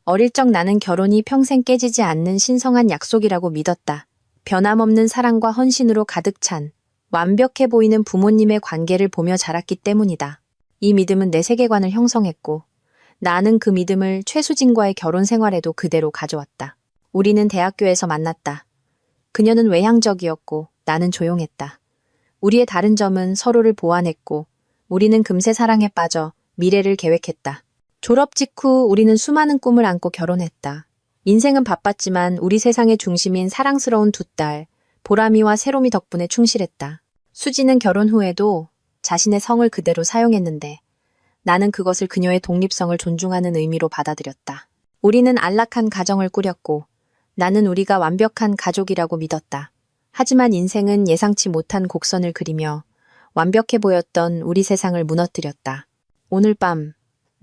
어릴 적 나는 결혼이 평생 깨지지 않는 신성한 약속이라고 믿었다. 변함없는 사랑과 헌신으로 가득 찬 완벽해 보이는 부모님의 관계를 보며 자랐기 때문이다. 이 믿음은 내 세계관을 형성했고 나는 그 믿음을 최수진과의 결혼 생활에도 그대로 가져왔다. 우리는 대학교에서 만났다. 그녀는 외향적이었고 나는 조용했다. 우리의 다른 점은 서로를 보완했고 우리는 금세 사랑에 빠져 미래를 계획했다. 졸업 직후 우리는 수많은 꿈을 안고 결혼했다. 인생은 바빴지만 우리 세상의 중심인 사랑스러운 두 딸, 보람이와 새롬이 덕분에 충실했다. 수지는 결혼 후에도 자신의 성을 그대로 사용했는데 나는 그것을 그녀의 독립성을 존중하는 의미로 받아들였다. 우리는 안락한 가정을 꾸렸고 나는 우리가 완벽한 가족이라고 믿었다. 하지만 인생은 예상치 못한 곡선을 그리며 완벽해 보였던 우리 세상을 무너뜨렸다. 오늘 밤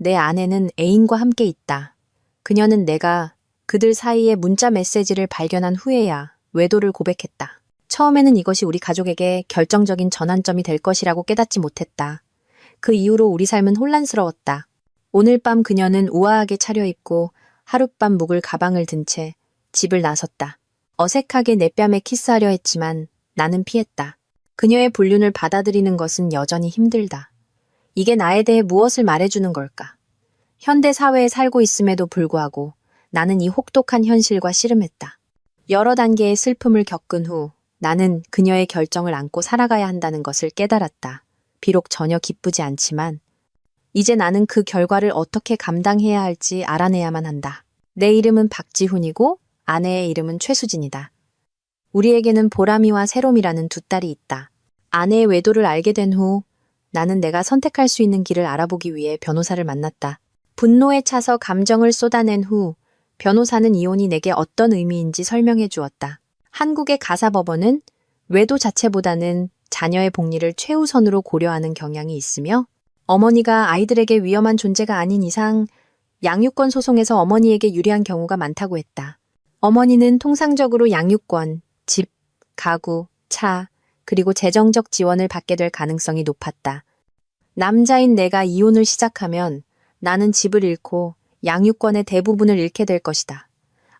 내 아내는 애인과 함께 있다. 그녀는 내가 그들 사이의 문자 메시지를 발견한 후에야 외도를 고백했다. 처음에는 이것이 우리 가족에게 결정적인 전환점이 될 것이라고 깨닫지 못했다. 그 이후로 우리 삶은 혼란스러웠다. 오늘 밤 그녀는 우아하게 차려입고 하룻밤 묵을 가방을 든 채 집을 나섰다. 어색하게 내 뺨에 키스하려 했지만 나는 피했다. 그녀의 불륜을 받아들이는 것은 여전히 힘들다. 이게 나에 대해 무엇을 말해주는 걸까? 현대 사회에 살고 있음에도 불구하고 나는 이 혹독한 현실과 씨름했다. 여러 단계의 슬픔을 겪은 후 나는 그녀의 결정을 안고 살아가야 한다는 것을 깨달았다. 비록 전혀 기쁘지 않지만 이제 나는 그 결과를 어떻게 감당해야 할지 알아내야만 한다. 내 이름은 박지훈이고 아내의 이름은 최수진이다. 우리에게는 보람이와 새롬이라는 두 딸이 있다. 아내의 외도를 알게 된 후 나는 내가 선택할 수 있는 길을 알아보기 위해 변호사를 만났다. 분노에 차서 감정을 쏟아낸 후 변호사는 이혼이 내게 어떤 의미인지 설명해 주었다. 한국의 가사법원은 외도 자체보다는 자녀의 복리를 최우선으로 고려하는 경향이 있으며 어머니가 아이들에게 위험한 존재가 아닌 이상 양육권 소송에서 어머니에게 유리한 경우가 많다고 했다. 어머니는 통상적으로 양육권, 집, 가구, 차, 그리고 재정적 지원을 받게 될 가능성이 높았다. 남자인 내가 이혼을 시작하면 나는 집을 잃고 양육권의 대부분을 잃게 될 것이다.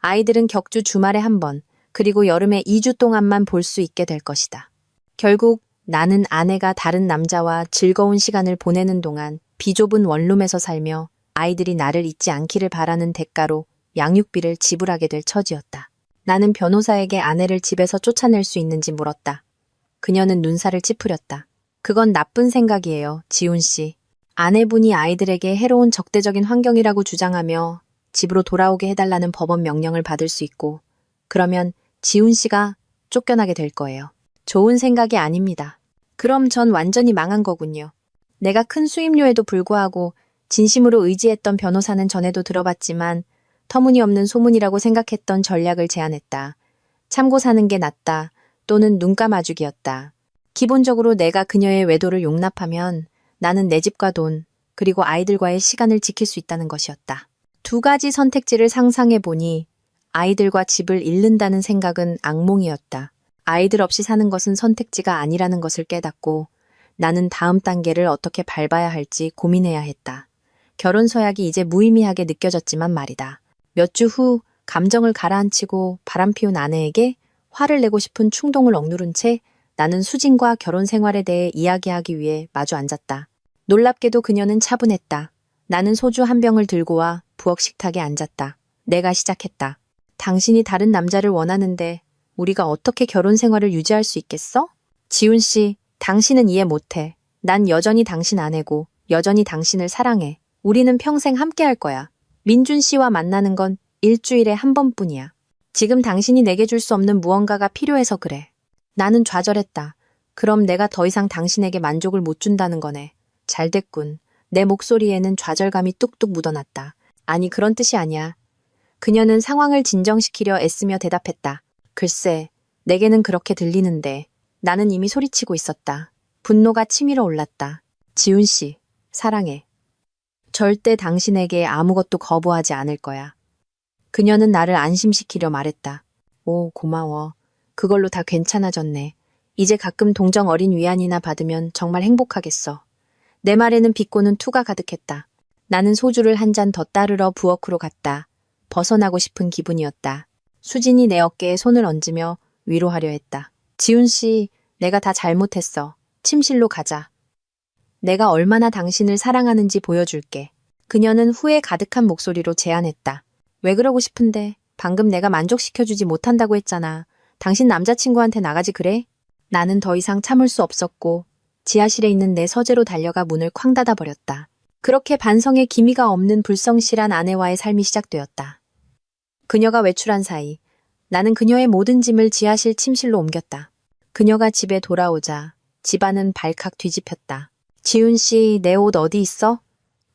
아이들은 격주 주말에 한 번, 그리고 여름에 2주 동안만 볼 수 있게 될 것이다. 결국 나는 아내가 다른 남자와 즐거운 시간을 보내는 동안 비좁은 원룸에서 살며 아이들이 나를 잊지 않기를 바라는 대가로 양육비를 지불하게 될 처지였다. 나는 변호사에게 아내를 집에서 쫓아낼 수 있는지 물었다. 그녀는 눈살을 찌푸렸다. 그건 나쁜 생각이에요, 지훈 씨. 아내분이 아이들에게 해로운 적대적인 환경이라고 주장하며 집으로 돌아오게 해달라는 법원 명령을 받을 수 있고 그러면 지훈 씨가 쫓겨나게 될 거예요. 좋은 생각이 아닙니다. 그럼 전 완전히 망한 거군요. 내가 큰 수임료에도 불구하고 진심으로 의지했던 변호사는 전에도 들어봤지만 터무니없는 소문이라고 생각했던 전략을 제안했다. 참고 사는 게 낫다. 또는 눈 감아주기였다. 기본적으로 내가 그녀의 외도를 용납하면 나는 내 집과 돈, 그리고 아이들과의 시간을 지킬 수 있다는 것이었다. 두 가지 선택지를 상상해 보니 아이들과 집을 잃는다는 생각은 악몽이었다. 아이들 없이 사는 것은 선택지가 아니라는 것을 깨닫고 나는 다음 단계를 어떻게 밟아야 할지 고민해야 했다. 결혼 서약이 이제 무의미하게 느껴졌지만 말이다. 몇 주 후 감정을 가라앉히고 바람피운 아내에게 화를 내고 싶은 충동을 억누른 채 나는 수진과 결혼 생활에 대해 이야기하기 위해 마주 앉았다. 놀랍게도 그녀는 차분했다. 나는 소주 한 병을 들고 와 부엌 식탁에 앉았다. 내가 시작했다. 당신이 다른 남자를 원하는데 우리가 어떻게 결혼 생활을 유지할 수 있겠어? 지훈 씨, 당신은 이해 못해. 난 여전히 당신 아내고 여전히 당신을 사랑해. 우리는 평생 함께 할 거야. 민준 씨와 만나는 건 일주일에 한 번뿐이야. 지금 당신이 내게 줄 수 없는 무언가가 필요해서 그래. 나는 좌절했다. 그럼 내가 더 이상 당신에게 만족을 못 준다는 거네. 잘 됐군. 내 목소리에는 좌절감이 뚝뚝 묻어났다. 아니, 그런 뜻이 아니야. 그녀는 상황을 진정시키려 애쓰며 대답했다. 글쎄, 내게는 그렇게 들리는데. 나는 이미 소리치고 있었다. 분노가 치밀어 올랐다. 지훈 씨, 사랑해. 절대 당신에게 아무것도 거부하지 않을 거야. 그녀는 나를 안심시키려 말했다. 오, 고마워. 그걸로 다 괜찮아졌네. 이제 가끔 동정 어린 위안이나 받으면 정말 행복하겠어. 내 말에는 비꼬는 투가 가득했다. 나는 소주를 한 잔 더 따르러 부엌으로 갔다. 벗어나고 싶은 기분이었다. 수진이 내 어깨에 손을 얹으며 위로하려 했다. 지훈 씨, 내가 다 잘못했어. 침실로 가자. 내가 얼마나 당신을 사랑하는지 보여줄게. 그녀는 후회 가득한 목소리로 제안했다. 왜 그러고 싶은데? 방금 내가 만족시켜주지 못한다고 했잖아. 당신 남자친구한테 나가지 그래? 나는 더 이상 참을 수 없었고 지하실에 있는 내 서재로 달려가 문을 쾅 닫아버렸다. 그렇게 반성의 기미가 없는 불성실한 아내와의 삶이 시작되었다. 그녀가 외출한 사이 나는 그녀의 모든 짐을 지하실 침실로 옮겼다. 그녀가 집에 돌아오자 집안은 발칵 뒤집혔다. 지훈 씨, 내 옷 어디 있어?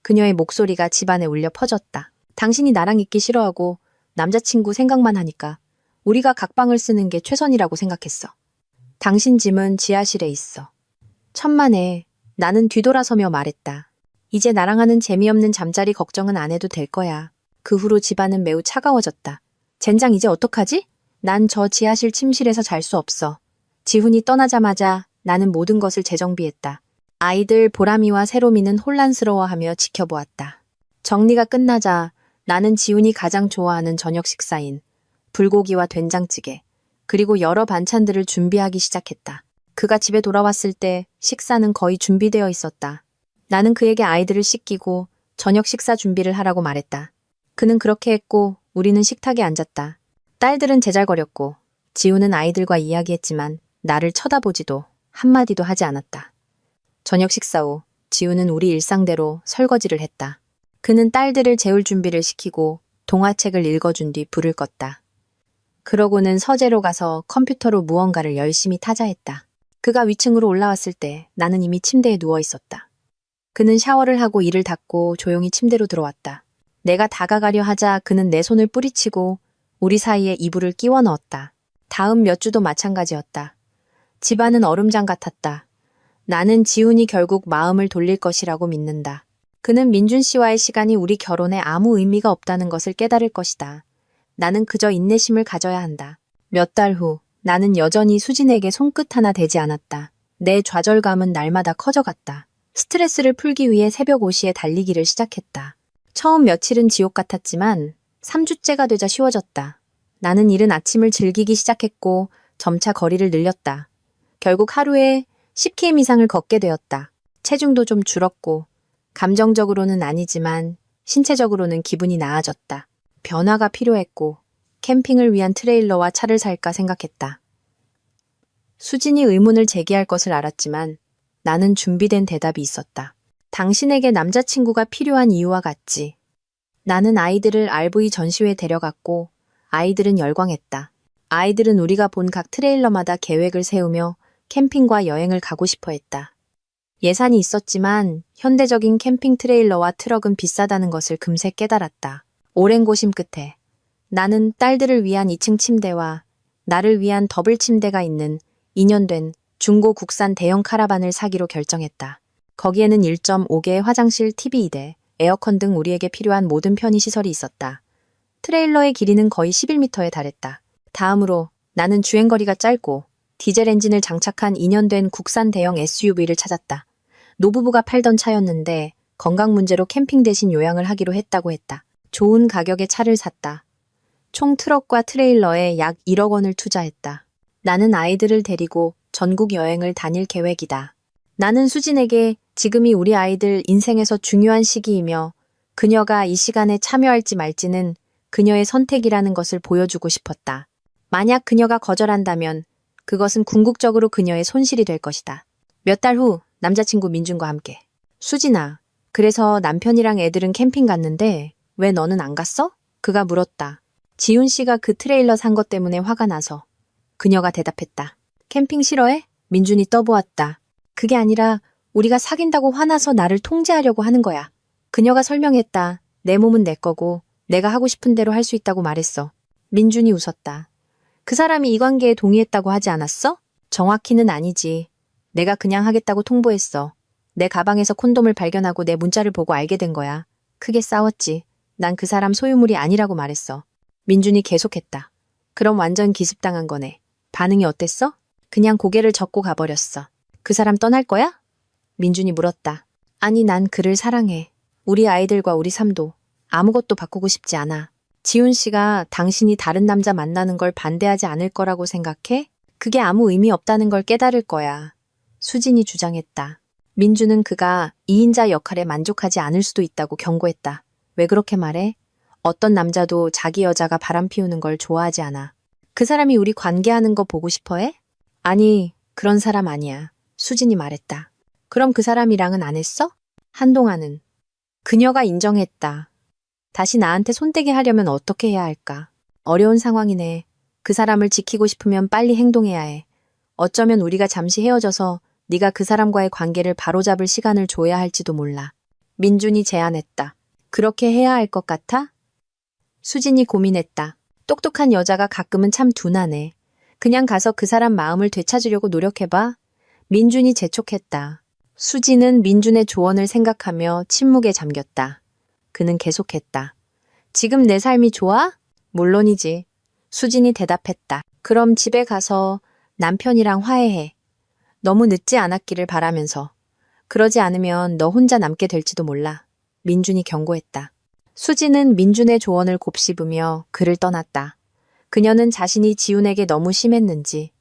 그녀의 목소리가 집안에 울려 퍼졌다. 당신이 나랑 있기 싫어하고 남자친구 생각만 하니까 우리가 각방을 쓰는 게 최선이라고 생각했어. 당신 짐은 지하실에 있어. 천만에 나는 뒤돌아서며 말했다. 이제 나랑 하는 재미없는 잠자리 걱정은 안 해도 될 거야. 그 후로 집안은 매우 차가워졌다. 젠장 이제 어떡하지? 난 저 지하실 침실에서 잘 수 없어. 지훈이 떠나자마자 나는 모든 것을 재정비했다. 아이들 보람이와 세롬이는 혼란스러워하며 지켜보았다. 정리가 끝나자 나는 지훈이 가장 좋아하는 저녁 식사인 불고기와 된장찌개, 그리고 여러 반찬들을 준비하기 시작했다. 그가 집에 돌아왔을 때 식사는 거의 준비되어 있었다. 나는 그에게 아이들을 씻기고 저녁 식사 준비를 하라고 말했다. 그는 그렇게 했고 우리는 식탁에 앉았다. 딸들은 제잘거렸고 지훈은 아이들과 이야기했지만 나를 쳐다보지도 한마디도 하지 않았다. 저녁 식사 후 지훈은 우리 일상대로 설거지를 했다. 그는 딸들을 재울 준비를 시키고 동화책을 읽어준 뒤 불을 껐다. 그러고는 서재로 가서 컴퓨터로 무언가를 열심히 타자했다. 그가 위층으로 올라왔을 때 나는 이미 침대에 누워 있었다. 그는 샤워를 하고 이를 닦고 조용히 침대로 들어왔다. 내가 다가가려 하자 그는 내 손을 뿌리치고 우리 사이에 이불을 끼워 넣었다. 다음 몇 주도 마찬가지였다. 집안은 얼음장 같았다. 나는 지훈이 결국 마음을 돌릴 것이라고 믿는다. 그는 민준 씨와의 시간이 우리 결혼에 아무 의미가 없다는 것을 깨달을 것이다. 나는 그저 인내심을 가져야 한다. 몇 달 후 나는 여전히 수진에게 손끝 하나 대지 않았다. 내 좌절감은 날마다 커져갔다. 스트레스를 풀기 위해 새벽 5시에 달리기를 시작했다. 처음 며칠은 지옥 같았지만 3주째가 되자 쉬워졌다. 나는 이른 아침을 즐기기 시작했고 점차 거리를 늘렸다. 결국 하루에 10km 이상을 걷게 되었다. 체중도 좀 줄었고 감정적으로는 아니지만 신체적으로는 기분이 나아졌다. 변화가 필요했고 캠핑을 위한 트레일러와 차를 살까 생각했다. 수진이 의문을 제기할 것을 알았지만 나는 준비된 대답이 있었다. 당신에게 남자친구가 필요한 이유와 같지. 나는 아이들을 RV 전시회에 데려갔고 아이들은 열광했다. 아이들은 우리가 본 각 트레일러마다 계획을 세우며 캠핑과 여행을 가고 싶어 했다. 예산이 있었지만 현대적인 캠핑 트레일러와 트럭은 비싸다는 것을 금세 깨달았다. 오랜 고심 끝에 나는 딸들을 위한 2층 침대와 나를 위한 더블 침대가 있는 2년 된 중고 국산 대형 카라반을 사기로 결정했다. 거기에는 1.5개의 화장실, TV 2대, 에어컨 등 우리에게 필요한 모든 편의시설이 있었다. 트레일러의 길이는 거의 11m에 달했다. 다음으로 나는 주행거리가 짧고 디젤 엔진을 장착한 2년 된 국산 대형 SUV를 찾았다. 노부부가 팔던 차였는데 건강 문제로 캠핑 대신 요양을 하기로 했다고 했다. 좋은 가격의 차를 샀다. 총 트럭과 트레일러에 약 1억 원을 투자했다. 나는 아이들을 데리고 전국 여행을 다닐 계획이다. 나는 수진에게 지금이 우리 아이들 인생에서 중요한 시기이며 그녀가 이 시간에 참여할지 말지는 그녀의 선택이라는 것을 보여주고 싶었다. 만약 그녀가 거절한다면 그것은 궁극적으로 그녀의 손실이 될 것이다. 몇 달 후 남자친구 민준과 함께. 수진아, 그래서 남편이랑 애들은 캠핑 갔는데 왜 너는 안 갔어? 그가 물었다. 지훈 씨가 그 트레일러 산 것 때문에 화가 나서. 그녀가 대답했다. 캠핑 싫어해? 민준이 떠보았다. 그게 아니라 우리가 사귄다고 화나서 나를 통제하려고 하는 거야. 그녀가 설명했다. 내 몸은 내 거고 내가 하고 싶은 대로 할 수 있다고 말했어. 민준이 웃었다. 그 사람이 이 관계에 동의했다고 하지 않았어? 정확히는 아니지. 내가 그냥 하겠다고 통보했어. 내 가방에서 콘돔을 발견하고 내 문자를 보고 알게 된 거야. 크게 싸웠지. 난 그 사람 소유물이 아니라고 말했어. 민준이 계속했다. 그럼 완전 기습당한 거네. 반응이 어땠어? 그냥 고개를 젓고 가버렸어. 그 사람 떠날 거야? 민준이 물었다. 아니, 난 그를 사랑해. 우리 아이들과 우리 삶도 아무것도 바꾸고 싶지 않아. 지훈 씨가 당신이 다른 남자 만나는 걸 반대하지 않을 거라고 생각해? 그게 아무 의미 없다는 걸 깨달을 거야. 수진이 주장했다. 민주는 그가 2인자 역할에 만족하지 않을 수도 있다고 경고했다. 왜 그렇게 말해? 어떤 남자도 자기 여자가 바람 피우는 걸 좋아하지 않아. 그 사람이 우리 관계하는 거 보고 싶어 해? 아니, 그런 사람 아니야. 수진이 말했다. 그럼 그 사람이랑은 안 했어? 한동안은. 그녀가 인정했다. 다시 나한테 손대게 하려면 어떻게 해야 할까? 어려운 상황이네. 그 사람을 지키고 싶으면 빨리 행동해야 해. 어쩌면 우리가 잠시 헤어져서 네가 그 사람과의 관계를 바로잡을 시간을 줘야 할지도 몰라. 민준이 제안했다. 그렇게 해야 할 것 같아? 수진이 고민했다. 똑똑한 여자가 가끔은 참 둔하네. 그냥 가서 그 사람 마음을 되찾으려고 노력해봐. 민준이 재촉했다. 수진은 민준의 조언을 생각하며 침묵에 잠겼다. 그는 계속했다. 지금 내 삶이 좋아? 물론이지. 수진이 대답했다. 그럼 집에 가서 남편이랑 화해해. 너무 늦지 않았기를 바라면서. 그러지 않으면 너 혼자 남게 될지도 몰라. 민준이 경고했다. 수진은 민준의 조언을 곱씹으며 그를 떠났다. 그녀는 자신이 지훈에게 너무 심했는지,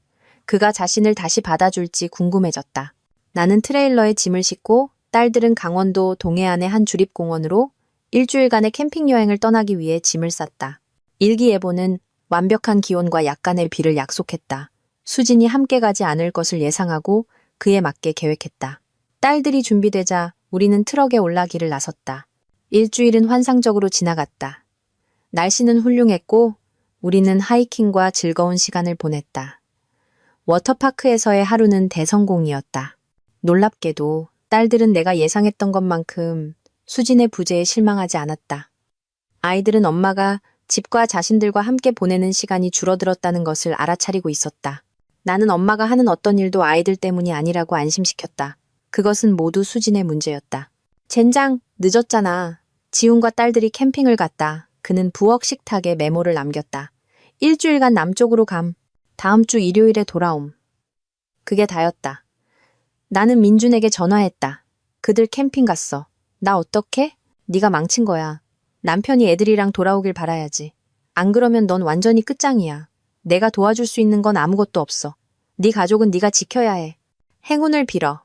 그가 자신을 다시 받아줄지 궁금해졌다. 나는 트레일러에 짐을 싣고 딸들은 강원도 동해안의 한 주립공원으로 일주일간의 캠핑 여행을 떠나기 위해 짐을 쌌다. 일기예보는 완벽한 기온과 약간의 비를 약속했다. 수진이 함께 가지 않을 것을 예상하고 그에 맞게 계획했다. 딸들이 준비되자 우리는 트럭에 올라 길을 나섰다. 일주일은 환상적으로 지나갔다. 날씨는 훌륭했고 우리는 하이킹과 즐거운 시간을 보냈다. 워터파크에서의 하루는 대성공이었다. 놀랍게도 딸들은 내가 예상했던 것만큼 수진의 부재에 실망하지 않았다. 아이들은 엄마가 집과 자신들과 함께 보내는 시간이 줄어들었다는 것을 알아차리고 있었다. 나는 엄마가 하는 어떤 일도 아이들 때문이 아니라고 안심시켰다. 그것은 모두 수진의 문제였다. 젠장, 늦었잖아. 지훈과 딸들이 캠핑을 갔다. 그는 부엌 식탁에 메모를 남겼다. 일주일간 남쪽으로 감. 다음 주 일요일에 돌아옴. 그게 다였다. 나는 민준에게 전화했다. 그들 캠핑 갔어. 나 어떡해? 네가 망친 거야. 남편이 애들이랑 돌아오길 바라야지. 안 그러면 넌 완전히 끝장이야. 내가 도와줄 수 있는 건 아무것도 없어. 네 가족은 네가 지켜야 해. 행운을 빌어.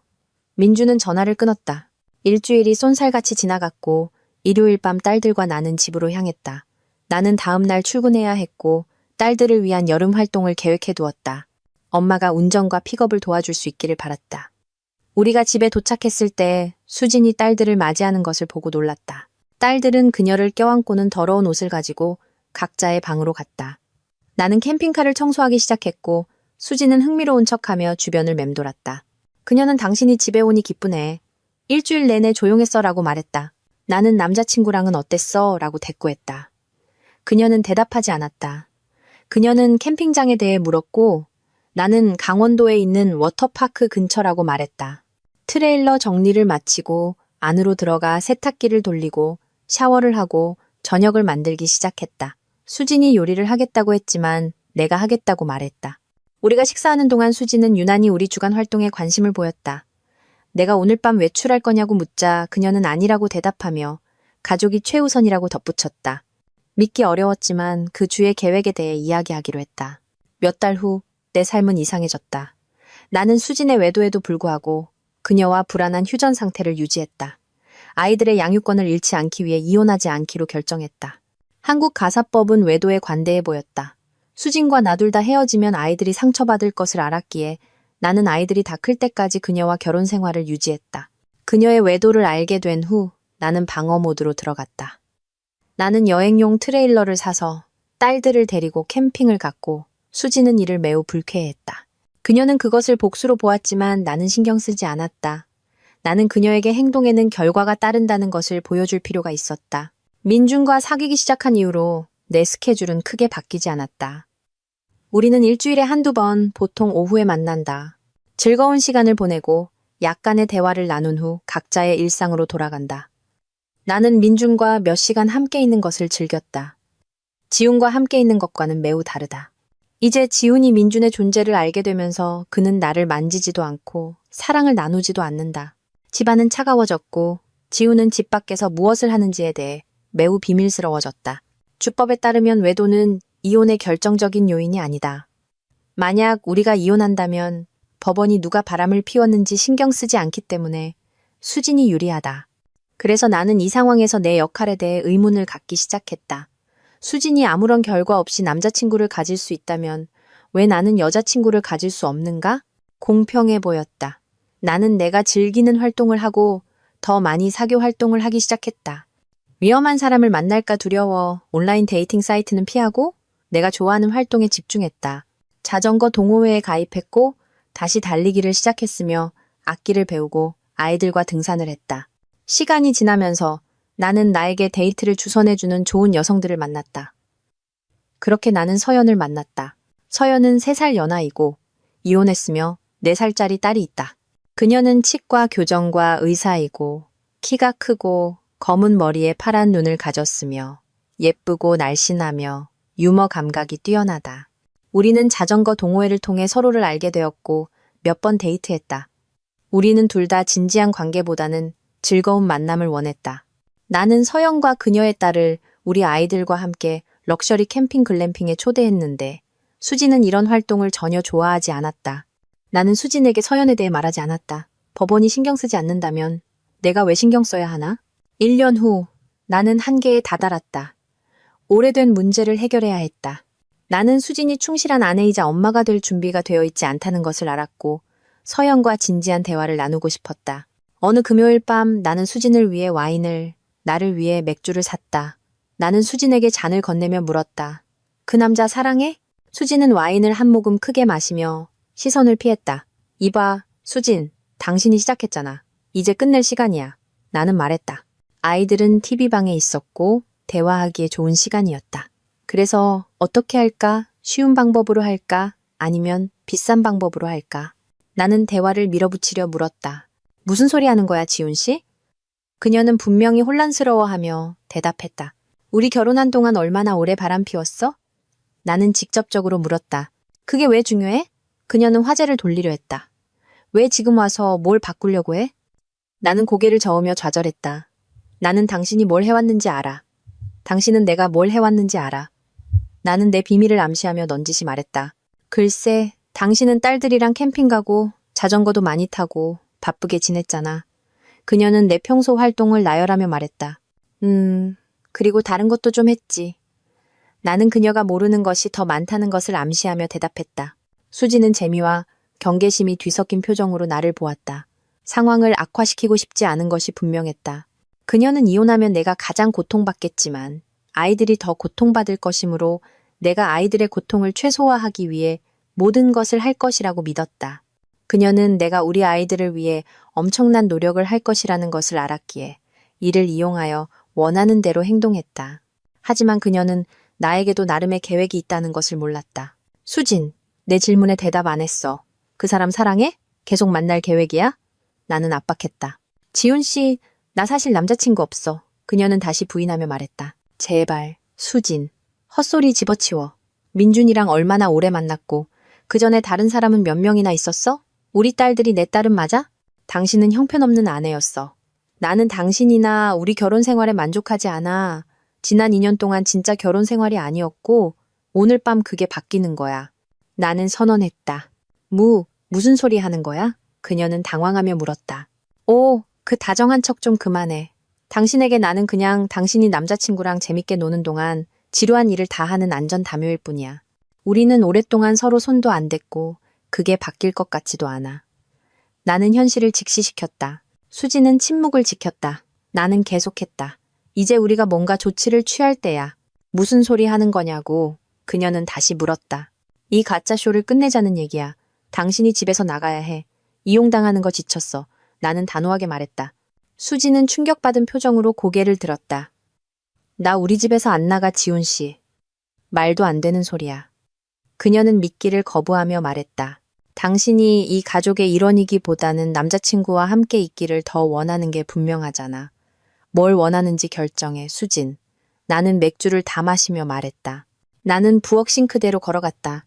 민주는 전화를 끊었다. 일주일이 쏜살같이 지나갔고 일요일 밤 딸들과 나는 집으로 향했다. 나는 다음 날 출근해야 했고 딸들을 위한 여름 활동을 계획해 두었다. 엄마가 운전과 픽업을 도와줄 수 있기를 바랐다. 우리가 집에 도착했을 때 수진이 딸들을 맞이하는 것을 보고 놀랐다. 딸들은 그녀를 껴안고는 더러운 옷을 가지고 각자의 방으로 갔다. 나는 캠핑카를 청소하기 시작했고 수진은 흥미로운 척하며 주변을 맴돌았다. 그녀는 당신이 집에 오니 기쁘네. 일주일 내내 조용했어라고 말했다. 나는 남자친구랑은 어땠어? 라고 대꾸했다. 그녀는 대답하지 않았다. 그녀는 캠핑장에 대해 물었고 나는 강원도에 있는 워터파크 근처라고 말했다. 트레일러 정리를 마치고 안으로 들어가 세탁기를 돌리고 샤워를 하고 저녁을 만들기 시작했다. 수진이 요리를 하겠다고 했지만 내가 하겠다고 말했다. 우리가 식사하는 동안 수진은 유난히 우리 주간 활동에 관심을 보였다. 내가 오늘 밤 외출할 거냐고 묻자 그녀는 아니라고 대답하며 가족이 최우선이라고 덧붙였다. 믿기 어려웠지만 그 주의 계획에 대해 이야기하기로 했다. 몇 달 후 내 삶은 이상해졌다. 나는 수진의 외도에도 불구하고 그녀와 불안한 휴전 상태를 유지했다. 아이들의 양육권을 잃지 않기 위해 이혼하지 않기로 결정했다. 한국 가사법은 외도에 관대해 보였다. 수진과 나 둘 다 헤어지면 아이들이 상처받을 것을 알았기에 나는 아이들이 다 클 때까지 그녀와 결혼 생활을 유지했다. 그녀의 외도를 알게 된 후 나는 방어 모드로 들어갔다. 나는 여행용 트레일러를 사서 딸들을 데리고 캠핑을 갔고 수진은 이를 매우 불쾌해했다. 그녀는 그것을 복수로 보았지만 나는 신경 쓰지 않았다. 나는 그녀에게 행동에는 결과가 따른다는 것을 보여줄 필요가 있었다. 민준과 사귀기 시작한 이후로 내 스케줄은 크게 바뀌지 않았다. 우리는 일주일에 한두 번 보통 오후에 만난다. 즐거운 시간을 보내고 약간의 대화를 나눈 후 각자의 일상으로 돌아간다. 나는 민준과 몇 시간 함께 있는 것을 즐겼다. 지훈과 함께 있는 것과는 매우 다르다. 이제 지훈이 민준의 존재를 알게 되면서 그는 나를 만지지도 않고 사랑을 나누지도 않는다. 집안은 차가워졌고 지훈은 집 밖에서 무엇을 하는지에 대해 매우 비밀스러워졌다. 주법에 따르면 외도는 이혼의 결정적인 요인이 아니다. 만약 우리가 이혼한다면 법원이 누가 바람을 피웠는지 신경 쓰지 않기 때문에 수진이 유리하다. 그래서 나는 이 상황에서 내 역할에 대해 의문을 갖기 시작했다. 수진이 아무런 결과 없이 남자친구를 가질 수 있다면 왜 나는 여자친구를 가질 수 없는가? 공평해 보였다. 나는 내가 즐기는 활동을 하고 더 많이 사교 활동을 하기 시작했다. 위험한 사람을 만날까 두려워 온라인 데이팅 사이트는 피하고 내가 좋아하는 활동에 집중했다. 자전거 동호회에 가입했고 다시 달리기를 시작했으며 악기를 배우고 아이들과 등산을 했다. 시간이 지나면서 나는 나에게 데이트를 주선해주는 좋은 여성들을 만났다. 그렇게 나는 서연을 만났다. 서연은 3살 연하이고 이혼했으며 4살짜리 딸이 있다. 그녀는 치과 교정과 의사이고 키가 크고 검은 머리에 파란 눈을 가졌으며 예쁘고 날씬하며 유머 감각이 뛰어나다. 우리는 자전거 동호회를 통해 서로를 알게 되었고 몇 번 데이트했다. 우리는 둘 다 진지한 관계보다는 즐거운 만남을 원했다. 나는 서연과 그녀의 딸을 우리 아이들과 함께 럭셔리 캠핑 글램핑에 초대했는데 수진은 이런 활동을 전혀 좋아하지 않았다. 나는 수진에게 서연에 대해 말하지 않았다. 법원이 신경 쓰지 않는다면 내가 왜 신경 써야 하나? 1년 후 나는 한계에 다다랐다. 오래된 문제를 해결해야 했다. 나는 수진이 충실한 아내이자 엄마가 될 준비가 되어 있지 않다는 것을 알았고 서연과 진지한 대화를 나누고 싶었다. 어느 금요일 밤 나는 수진을 위해 와인을, 나를 위해 맥주를 샀다. 나는 수진에게 잔을 건네며 물었다. 그 남자 사랑해? 수진은 와인을 한 모금 크게 마시며 시선을 피했다. 이봐, 수진, 당신이 시작했잖아. 이제 끝낼 시간이야. 나는 말했다. 아이들은 TV방에 있었고 대화하기에 좋은 시간이었다. 그래서 어떻게 할까? 쉬운 방법으로 할까? 아니면 비싼 방법으로 할까? 나는 대화를 밀어붙이려 물었다. 무슨 소리 하는 거야, 지훈 씨? 그녀는 분명히 혼란스러워하며 대답했다. 우리 결혼한 동안 얼마나 오래 바람 피웠어? 나는 직접적으로 물었다. 그게 왜 중요해? 그녀는 화제를 돌리려 했다. 왜 지금 와서 뭘 바꾸려고 해? 나는 고개를 저으며 좌절했다. 나는 당신이 뭘 해왔는지 알아. 당신은 내가 뭘 해왔는지 알아. 나는 내 비밀을 암시하며 넌지시 말했다. 글쎄, 당신은 딸들이랑 캠핑 가고 자전거도 많이 타고 바쁘게 지냈잖아. 그녀는 내 평소 활동을 나열하며 말했다. 그리고 다른 것도 좀 했지. 나는 그녀가 모르는 것이 더 많다는 것을 암시하며 대답했다. 수지는 재미와 경계심이 뒤섞인 표정으로 나를 보았다. 상황을 악화시키고 싶지 않은 것이 분명했다. 그녀는 이혼하면 내가 가장 고통받겠지만 아이들이 더 고통받을 것이므로 내가 아이들의 고통을 최소화하기 위해 모든 것을 할 것이라고 믿었다. 그녀는 내가 우리 아이들을 위해 엄청난 노력을 할 것이라는 것을 알았기에 이를 이용하여 원하는 대로 행동했다. 하지만 그녀는 나에게도 나름의 계획이 있다는 것을 몰랐다. 수진, 내 질문에 대답 안 했어. 그 사람 사랑해? 계속 만날 계획이야? 나는 압박했다. 지훈 씨, 나 사실 남자친구 없어. 그녀는 다시 부인하며 말했다. 제발, 수진. 헛소리 집어치워. 민준이랑 얼마나 오래 만났고 그 전에 다른 사람은 몇 명이나 있었어? 우리 딸들이 내 딸은 맞아? 당신은 형편없는 아내였어. 나는 당신이나 우리 결혼 생활에 만족하지 않아. 지난 2년 동안 진짜 결혼 생활이 아니었고 오늘 밤 그게 바뀌는 거야. 나는 선언했다. 무슨 소리 하는 거야? 그녀는 당황하며 물었다. 오, 그 다정한 척 좀 그만해. 당신에게 나는 그냥 당신이 남자친구랑 재밌게 노는 동안 지루한 일을 다 하는 안전 담요일 뿐이야. 우리는 오랫동안 서로 손도 안 댔고 그게 바뀔 것 같지도 않아. 나는 현실을 직시시켰다. 수지는 침묵을 지켰다. 나는 계속했다. 이제 우리가 뭔가 조치를 취할 때야. 무슨 소리 하는 거냐고. 그녀는 다시 물었다. 이 가짜쇼를 끝내자는 얘기야. 당신이 집에서 나가야 해. 이용당하는 거 지쳤어. 나는 단호하게 말했다. 수지는 충격받은 표정으로 고개를 들었다. 나 우리 집에서 안 나가, 지훈 씨. 말도 안 되는 소리야. 그녀는 믿기를 거부하며 말했다. 당신이 이 가족의 일원이기보다는 남자친구와 함께 있기를 더 원하는 게 분명하잖아. 뭘 원하는지 결정해, 수진. 나는 맥주를 다 마시며 말했다. 나는 부엌 싱크대로 걸어갔다.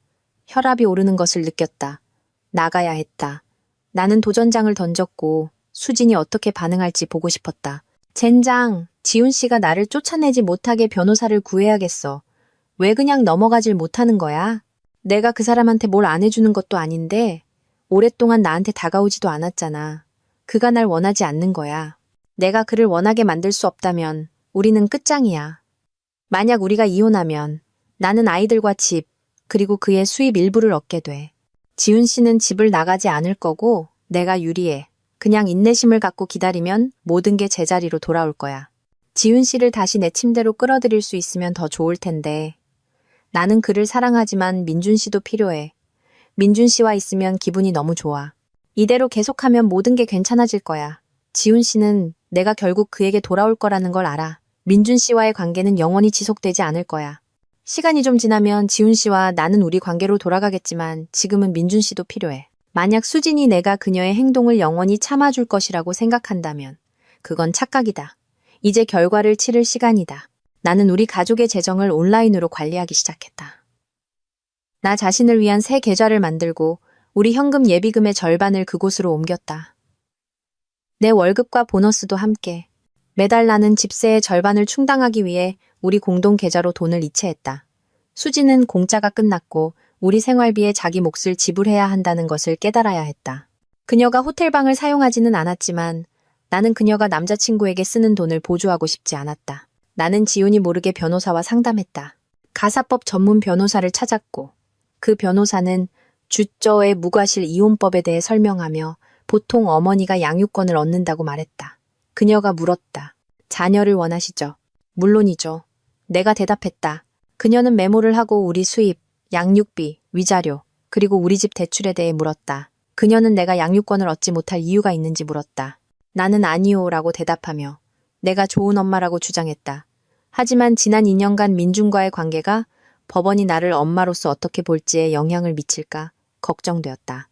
혈압이 오르는 것을 느꼈다. 나가야 했다. 나는 도전장을 던졌고 수진이 어떻게 반응할지 보고 싶었다. 젠장, 지훈 씨가 나를 쫓아내지 못하게 변호사를 구해야겠어. 왜 그냥 넘어가질 못하는 거야? 내가 그 사람한테 뭘 안 해주는 것도 아닌데 오랫동안 나한테 다가오지도 않았잖아. 그가 날 원하지 않는 거야. 내가 그를 원하게 만들 수 없다면 우리는 끝장이야. 만약 우리가 이혼하면 나는 아이들과 집, 그리고 그의 수입 일부를 얻게 돼. 지훈 씨는 집을 나가지 않을 거고 내가 유리해. 그냥 인내심을 갖고 기다리면 모든 게 제자리로 돌아올 거야. 지훈 씨를 다시 내 침대로 끌어들일 수 있으면 더 좋을 텐데. 나는 그를 사랑하지만 민준 씨도 필요해. 민준 씨와 있으면 기분이 너무 좋아. 이대로 계속하면 모든 게 괜찮아질 거야. 지훈 씨는 내가 결국 그에게 돌아올 거라는 걸 알아. 민준 씨와의 관계는 영원히 지속되지 않을 거야. 시간이 좀 지나면 지훈 씨와 나는 우리 관계로 돌아가겠지만 지금은 민준 씨도 필요해. 만약 수진이 내가 그녀의 행동을 영원히 참아줄 것이라고 생각한다면 그건 착각이다. 이제 결과를 치를 시간이다. 나는 우리 가족의 재정을 온라인으로 관리하기 시작했다. 나 자신을 위한 새 계좌를 만들고 우리 현금 예비금의 절반을 그곳으로 옮겼다. 내 월급과 보너스도 함께. 매달 나는 집세의 절반을 충당하기 위해 우리 공동 계좌로 돈을 이체했다. 수지는 공짜가 끝났고 우리 생활비에 자기 몫을 지불해야 한다는 것을 깨달아야 했다. 그녀가 호텔방을 사용하지는 않았지만 나는 그녀가 남자친구에게 쓰는 돈을 보조하고 싶지 않았다. 나는 지훈이 모르게 변호사와 상담했다. 가사법 전문 변호사를 찾았고 그 변호사는 주저의 무과실 이혼법에 대해 설명하며 보통 어머니가 양육권을 얻는다고 말했다. 그녀가 물었다. 자녀를 원하시죠? 물론이죠. 내가 대답했다. 그녀는 메모를 하고 우리 수입, 양육비, 위자료, 그리고 우리 집 대출에 대해 물었다. 그녀는 내가 양육권을 얻지 못할 이유가 있는지 물었다. 나는 아니요 라고 대답하며 내가 좋은 엄마라고 주장했다. 하지만 지난 2년간 민준과의 관계가 법원이 나를 엄마로서 어떻게 볼지에 영향을 미칠까 걱정되었다.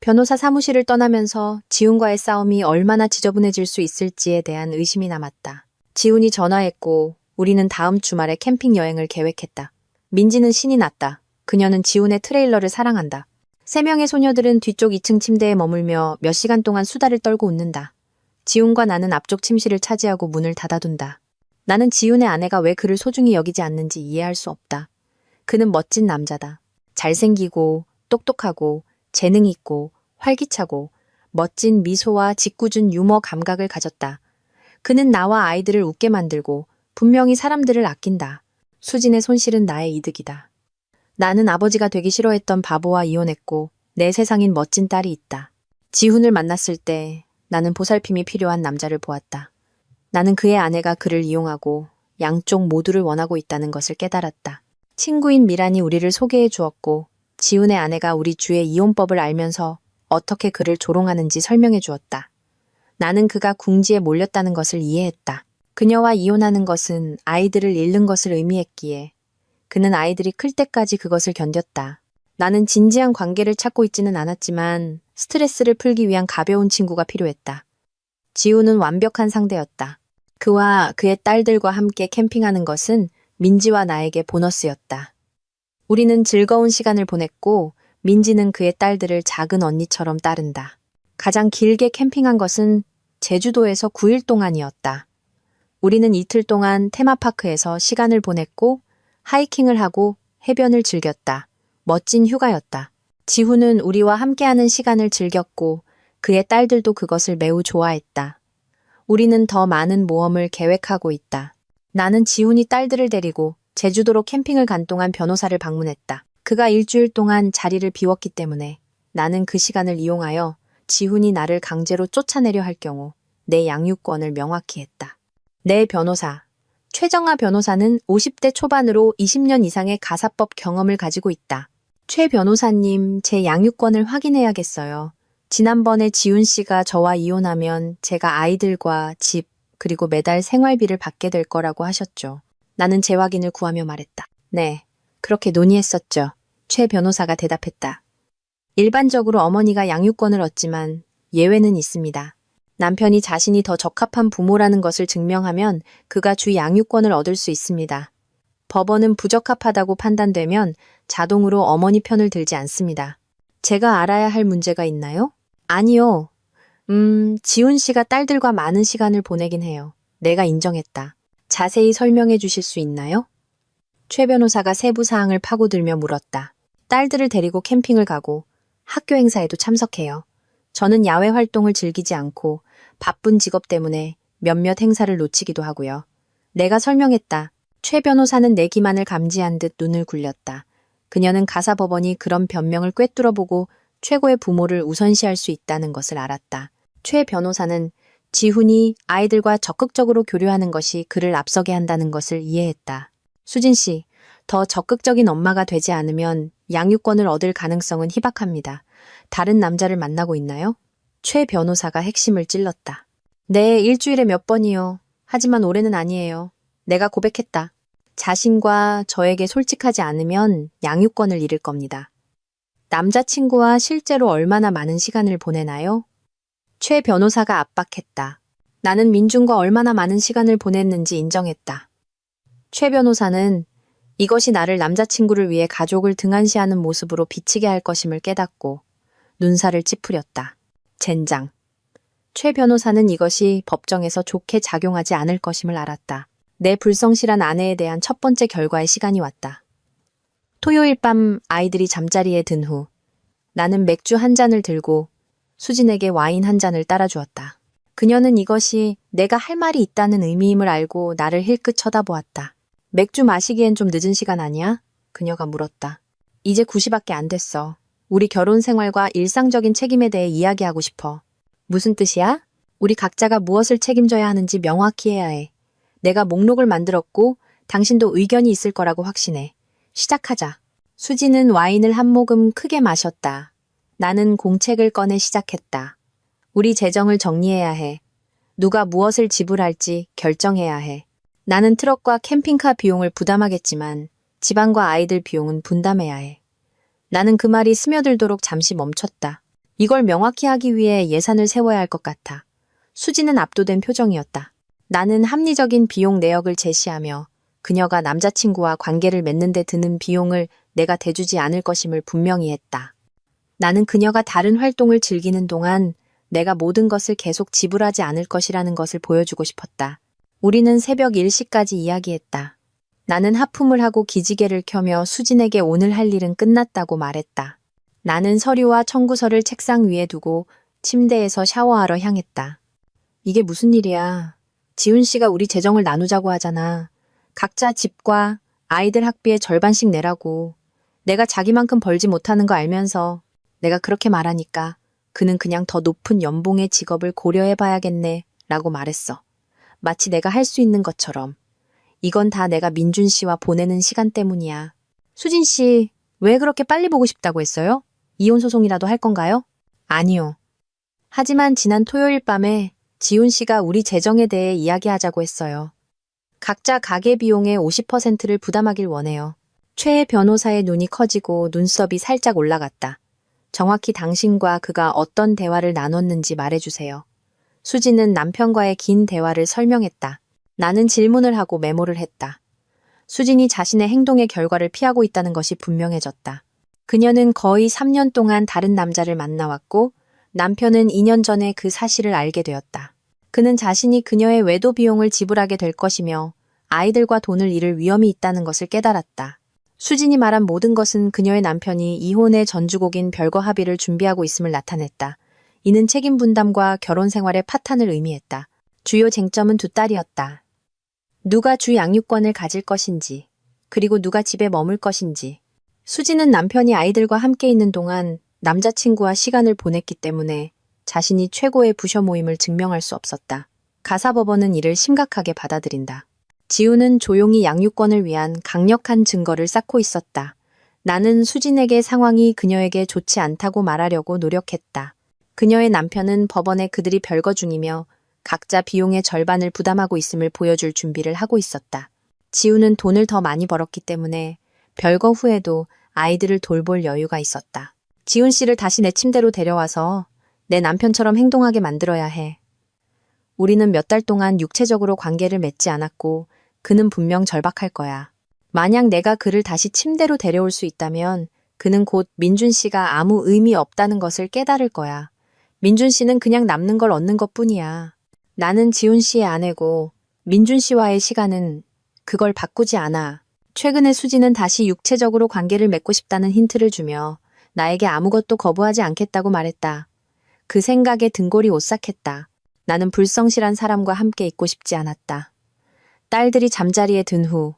변호사 사무실을 떠나면서 지훈과의 싸움이 얼마나 지저분해질 수 있을지에 대한 의심이 남았다. 지훈이 전화했고 우리는 다음 주말에 캠핑 여행을 계획했다. 민지는 신이 났다. 그녀는 지훈의 트레일러를 사랑한다. 3명의 소녀들은 뒤쪽 2층 침대에 머물며 몇 시간 동안 수다를 떨고 웃는다. 지훈과 나는 앞쪽 침실을 차지하고 문을 닫아둔다. 나는 지훈의 아내가 왜 그를 소중히 여기지 않는지 이해할 수 없다. 그는 멋진 남자다. 잘생기고 똑똑하고 재능 있고 활기차고 멋진 미소와 짓궂은 유머 감각을 가졌다. 그는 나와 아이들을 웃게 만들고 분명히 사람들을 아낀다. 수진의 손실은 나의 이득이다. 나는 아버지가 되기 싫어했던 바보와 이혼했고 내 세상인 멋진 딸이 있다. 지훈을 만났을 때 나는 보살핌이 필요한 남자를 보았다. 나는 그의 아내가 그를 이용하고 양쪽 모두를 원하고 있다는 것을 깨달았다. 친구인 미란이 우리를 소개해 주었고 지훈의 아내가 우리 주의 이혼법을 알면서 어떻게 그를 조롱하는지 설명해 주었다. 나는 그가 궁지에 몰렸다는 것을 이해했다. 그녀와 이혼하는 것은 아이들을 잃는 것을 의미했기에 그는 아이들이 클 때까지 그것을 견뎠다. 나는 진지한 관계를 찾고 있지는 않았지만 스트레스를 풀기 위한 가벼운 친구가 필요했다. 지훈은 완벽한 상대였다. 그와 그의 딸들과 함께 캠핑하는 것은 민지와 나에게 보너스였다. 우리는 즐거운 시간을 보냈고 민지는 그의 딸들을 작은 언니처럼 따른다. 가장 길게 캠핑한 것은 제주도에서 9일 동안이었다. 우리는 이틀 동안 테마파크에서 시간을 보냈고 하이킹을 하고 해변을 즐겼다. 멋진 휴가였다. 지훈은 우리와 함께하는 시간을 즐겼고 그의 딸들도 그것을 매우 좋아했다. 우리는 더 많은 모험을 계획하고 있다. 나는 지훈이 딸들을 데리고 제주도로 캠핑을 간 동안 변호사를 방문했다. 그가 일주일 동안 자리를 비웠기 때문에 나는 그 시간을 이용하여 지훈이 나를 강제로 쫓아내려 할 경우 내 양육권을 명확히 했다. 내 변호사. 최정아 변호사는 50대 초반으로 20년 이상의 가사법 경험을 가지고 있다. 최 변호사님, 제 양육권을 확인해야겠어요. 지난번에 지훈 씨가 저와 이혼하면 제가 아이들과 집, 그리고 매달 생활비를 받게 될 거라고 하셨죠. 나는 재확인을 구하며 말했다. 네, 그렇게 논의했었죠. 최 변호사가 대답했다. 일반적으로 어머니가 양육권을 얻지만 예외는 있습니다. 남편이 자신이 더 적합한 부모라는 것을 증명하면 그가 주 양육권을 얻을 수 있습니다. 법원은 부적합하다고 판단되면 자동으로 어머니 편을 들지 않습니다. 제가 알아야 할 문제가 있나요? 아니요. 지훈 씨가 딸들과 많은 시간을 보내긴 해요. 내가 인정했다. 자세히 설명해 주실 수 있나요? 최 변호사가 세부 사항을 파고들며 물었다. 딸들을 데리고 캠핑을 가고 학교 행사에도 참석해요. 저는 야외 활동을 즐기지 않고 바쁜 직업 때문에 몇몇 행사를 놓치기도 하고요. 내가 설명했다. 최 변호사는 내 기만을 감지한 듯 눈을 굴렸다. 그녀는 가사법원이 그런 변명을 꿰뚫어보고 최고의 부모를 우선시할 수 있다는 것을 알았다. 최 변호사는 지훈이 아이들과 적극적으로 교류하는 것이 그를 앞서게 한다는 것을 이해했다. 수진 씨, 더 적극적인 엄마가 되지 않으면 양육권을 얻을 가능성은 희박합니다. 다른 남자를 만나고 있나요? 최 변호사가 핵심을 찔렀다. 네, 일주일에 몇 번이요. 하지만 올해는 아니에요. 내가 고백했다. 자신과 저에게 솔직하지 않으면 양육권을 잃을 겁니다. 남자친구와 실제로 얼마나 많은 시간을 보내나요? 최 변호사가 압박했다. 나는 민준과 얼마나 많은 시간을 보냈는지 인정했다. 최 변호사는 이것이 나를 남자친구를 위해 가족을 등한시하는 모습으로 비치게 할 것임을 깨닫고 눈살을 찌푸렸다. 젠장. 최 변호사는 이것이 법정에서 좋게 작용하지 않을 것임을 알았다. 내 불성실한 아내에 대한 첫 번째 결과의 시간이 왔다. 토요일 밤 아이들이 잠자리에 든 후 나는 맥주 한 잔을 들고 수진에게 와인 한 잔을 따라주었다. 그녀는 이것이 내가 할 말이 있다는 의미임을 알고 나를 힐끗 쳐다보았다. 맥주 마시기엔 좀 늦은 시간 아니야? 그녀가 물었다. 이제 9시밖에 안 됐어. 우리 결혼 생활과 일상적인 책임에 대해 이야기하고 싶어. 무슨 뜻이야? 우리 각자가 무엇을 책임져야 하는지 명확히 해야 해. 내가 목록을 만들었고 당신도 의견이 있을 거라고 확신해. 시작하자. 수지는 와인을 한 모금 크게 마셨다. 나는 공책을 꺼내 시작했다. 우리 재정을 정리해야 해. 누가 무엇을 지불할지 결정해야 해. 나는 트럭과 캠핑카 비용을 부담하겠지만 집안과 아이들 비용은 분담해야 해. 나는 그 말이 스며들도록 잠시 멈췄다. 이걸 명확히 하기 위해 예산을 세워야 할 것 같아. 수지는 압도된 표정이었다. 나는 합리적인 비용 내역을 제시하며 그녀가 남자친구와 관계를 맺는 데 드는 비용을 내가 대주지 않을 것임을 분명히 했다. 나는 그녀가 다른 활동을 즐기는 동안 내가 모든 것을 계속 지불하지 않을 것이라는 것을 보여주고 싶었다. 우리는 새벽 1시까지 이야기했다. 나는 하품을 하고 기지개를 켜며 수진에게 오늘 할 일은 끝났다고 말했다. 나는 서류와 청구서를 책상 위에 두고 침대에서 샤워하러 향했다. 이게 무슨 일이야. 지훈 씨가 우리 재정을 나누자고 하잖아. 각자 집과 아이들 학비의 절반씩 내라고. 내가 자기만큼 벌지 못하는 거 알면서 내가 그렇게 말하니까 그는 그냥 더 높은 연봉의 직업을 고려해봐야겠네 라고 말했어. 마치 내가 할 수 있는 것처럼. 이건 다 내가 민준 씨와 보내는 시간 때문이야. 수진 씨, 왜 그렇게 빨리 보고 싶다고 했어요? 이혼 소송이라도 할 건가요? 아니요. 하지만 지난 토요일 밤에 지훈 씨가 우리 재정에 대해 이야기하자고 했어요. 각자 가계 비용의 50%를 부담하길 원해요. 최 변호사의 눈이 커지고 눈썹이 살짝 올라갔다. 정확히 당신과 그가 어떤 대화를 나눴는지 말해주세요. 수지는 남편과의 긴 대화를 설명했다. 나는 질문을 하고 메모를 했다. 수진이 자신의 행동의 결과를 피하고 있다는 것이 분명해졌다. 그녀는 거의 3년 동안 다른 남자를 만나왔고 남편은 2년 전에 그 사실을 알게 되었다. 그는 자신이 그녀의 외도 비용을 지불하게 될 것이며 아이들과 돈을 잃을 위험이 있다는 것을 깨달았다. 수진이 말한 모든 것은 그녀의 남편이 이혼의 전주곡인 별거 합의를 준비하고 있음을 나타냈다. 이는 책임 분담과 결혼 생활의 파탄을 의미했다. 주요 쟁점은 두 딸이었다. 누가 주 양육권을 가질 것인지, 그리고 누가 집에 머물 것인지. 수지는 남편이 아이들과 함께 있는 동안 남자친구와 시간을 보냈기 때문에 자신이 최고의 부셔 모임을 증명할 수 없었다. 가사법원은 이를 심각하게 받아들인다. 지우는 조용히 양육권을 위한 강력한 증거를 쌓고 있었다. 나는 수진에게 상황이 그녀에게 좋지 않다고 말하려고 노력했다. 그녀의 남편은 법원에 그들이 별거 중이며 각자 비용의 절반을 부담하고 있음을 보여줄 준비를 하고 있었다. 지우는 돈을 더 많이 벌었기 때문에 별거 후에도 아이들을 돌볼 여유가 있었다. 지훈 씨를 다시 내 침대로 데려와서 내 남편처럼 행동하게 만들어야 해. 우리는 몇 달 동안 육체적으로 관계를 맺지 않았고 그는 분명 절박할 거야. 만약 내가 그를 다시 침대로 데려올 수 있다면 그는 곧 민준 씨가 아무 의미 없다는 것을 깨달을 거야. 민준 씨는 그냥 남는 걸 얻는 것뿐이야. 나는 지훈 씨의 아내고 민준 씨와의 시간은 그걸 바꾸지 않아. 최근에 수지는 다시 육체적으로 관계를 맺고 싶다는 힌트를 주며 나에게 아무것도 거부하지 않겠다고 말했다. 그 생각에 등골이 오싹했다. 나는 불성실한 사람과 함께 있고 싶지 않았다. 딸들이 잠자리에 든 후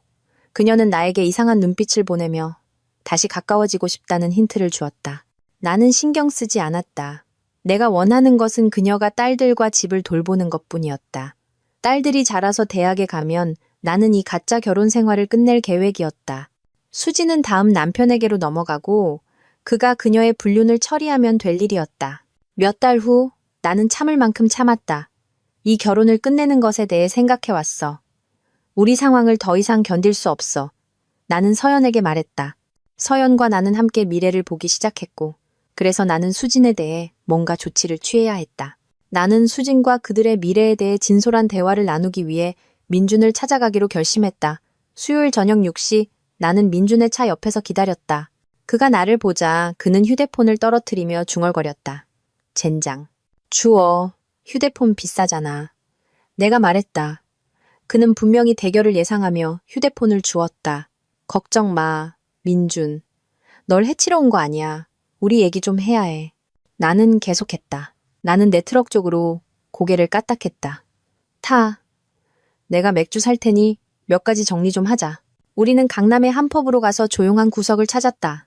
그녀는 나에게 이상한 눈빛을 보내며 다시 가까워지고 싶다는 힌트를 주었다. 나는 신경 쓰지 않았다. 내가 원하는 것은 그녀가 딸들과 집을 돌보는 것뿐이었다. 딸들이 자라서 대학에 가면 나는 이 가짜 결혼 생활을 끝낼 계획이었다. 수지는 다음 남편에게로 넘어가고 그가 그녀의 불륜을 처리하면 될 일이었다. 몇 달 후 나는 참을 만큼 참았다. 이 결혼을 끝내는 것에 대해 생각해왔어. 우리 상황을 더 이상 견딜 수 없어. 나는 서연에게 말했다. 서연과 나는 함께 미래를 보기 시작했고 그래서 나는 수진에 대해 뭔가 조치를 취해야 했다. 나는 수진과 그들의 미래에 대해 진솔한 대화를 나누기 위해 민준을 찾아가기로 결심했다. 수요일 저녁 6시 나는 민준의 차 옆에서 기다렸다. 그가 나를 보자 그는 휴대폰을 떨어뜨리며 중얼거렸다. 젠장. 주워. 휴대폰 비싸잖아. 내가 말했다. 그는 분명히 대결을 예상하며 휴대폰을 주었다. 걱정 마, 민준. 널 해치러 온 거 아니야. 우리 얘기 좀 해야 해. 나는 계속했다. 나는 내 트럭 쪽으로 고개를 까딱했다. 타. 내가 맥주 살 테니 몇 가지 정리 좀 하자. 우리는 강남의 한 펍으로 가서 조용한 구석을 찾았다.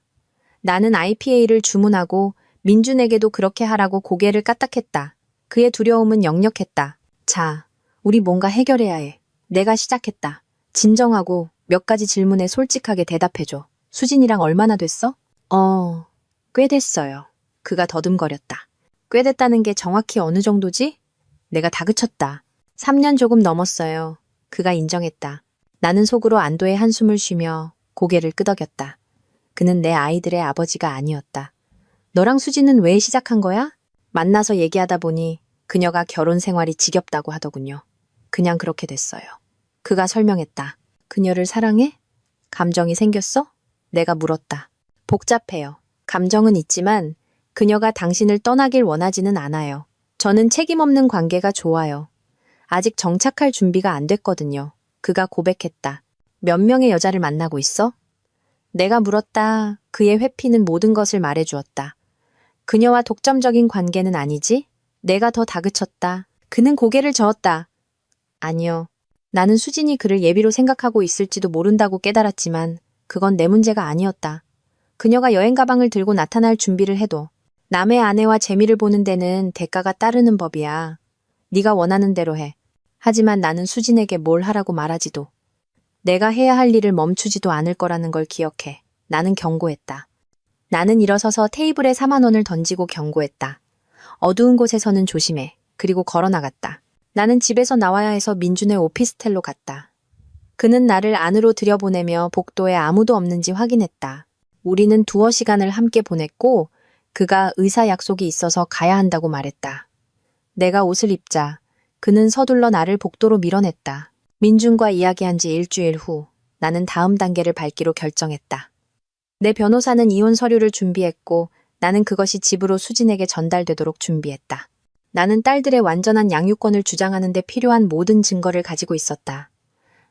나는 IPA를 주문하고 민준에게도 그렇게 하라고 고개를 까딱했다. 그의 두려움은 역력했다. 자, 우리 뭔가 해결해야 해. 내가 시작했다. 진정하고 몇 가지 질문에 솔직하게 대답해줘. 수진이랑 얼마나 됐어? 꽤 됐어요. 그가 더듬거렸다. 꽤 됐다는 게 정확히 어느 정도지? 내가 다그쳤다. 3년 조금 넘었어요. 그가 인정했다. 나는 속으로 안도의 한숨을 쉬며 고개를 끄덕였다. 그는 내 아이들의 아버지가 아니었다. 너랑 수지는 왜 시작한 거야? 만나서 얘기하다 보니 그녀가 결혼 생활이 지겹다고 하더군요. 그냥 그렇게 됐어요. 그가 설명했다. 그녀를 사랑해? 감정이 생겼어? 내가 물었다. 복잡해요. 감정은 있지만 그녀가 당신을 떠나길 원하지는 않아요. 저는 책임 없는 관계가 좋아요. 아직 정착할 준비가 안 됐거든요. 그가 고백했다. 몇 명의 여자를 만나고 있어? 내가 물었다. 그의 회피는 모든 것을 말해주었다. 그녀와 독점적인 관계는 아니지? 내가 더 다그쳤다. 그는 고개를 저었다. 아니요. 나는 수진이 그를 예비로 생각하고 있을지도 모른다고 깨달았지만 그건 내 문제가 아니었다. 그녀가 여행 가방을 들고 나타날 준비를 해도 남의 아내와 재미를 보는 데는 대가가 따르는 법이야. 네가 원하는 대로 해. 하지만 나는 수진에게 뭘 하라고 말하지도 내가 해야 할 일을 멈추지도 않을 거라는 걸 기억해. 나는 경고했다. 나는 일어서서 테이블에 4만 원을 던지고 경고했다. 어두운 곳에서는 조심해. 그리고 걸어나갔다. 나는 집에서 나와야 해서 민준의 오피스텔로 갔다. 그는 나를 안으로 들여보내며 복도에 아무도 없는지 확인했다. 우리는 두어 시간을 함께 보냈고 그가 의사 약속이 있어서 가야 한다고 말했다. 내가 옷을 입자 그는 서둘러 나를 복도로 밀어냈다. 민준과 이야기한 지 일주일 후 나는 다음 단계를 밟기로 결정했다. 내 변호사는 이혼 서류를 준비했고 나는 그것이 집으로 수진에게 전달되도록 준비했다. 나는 딸들의 완전한 양육권을 주장하는 데 필요한 모든 증거를 가지고 있었다.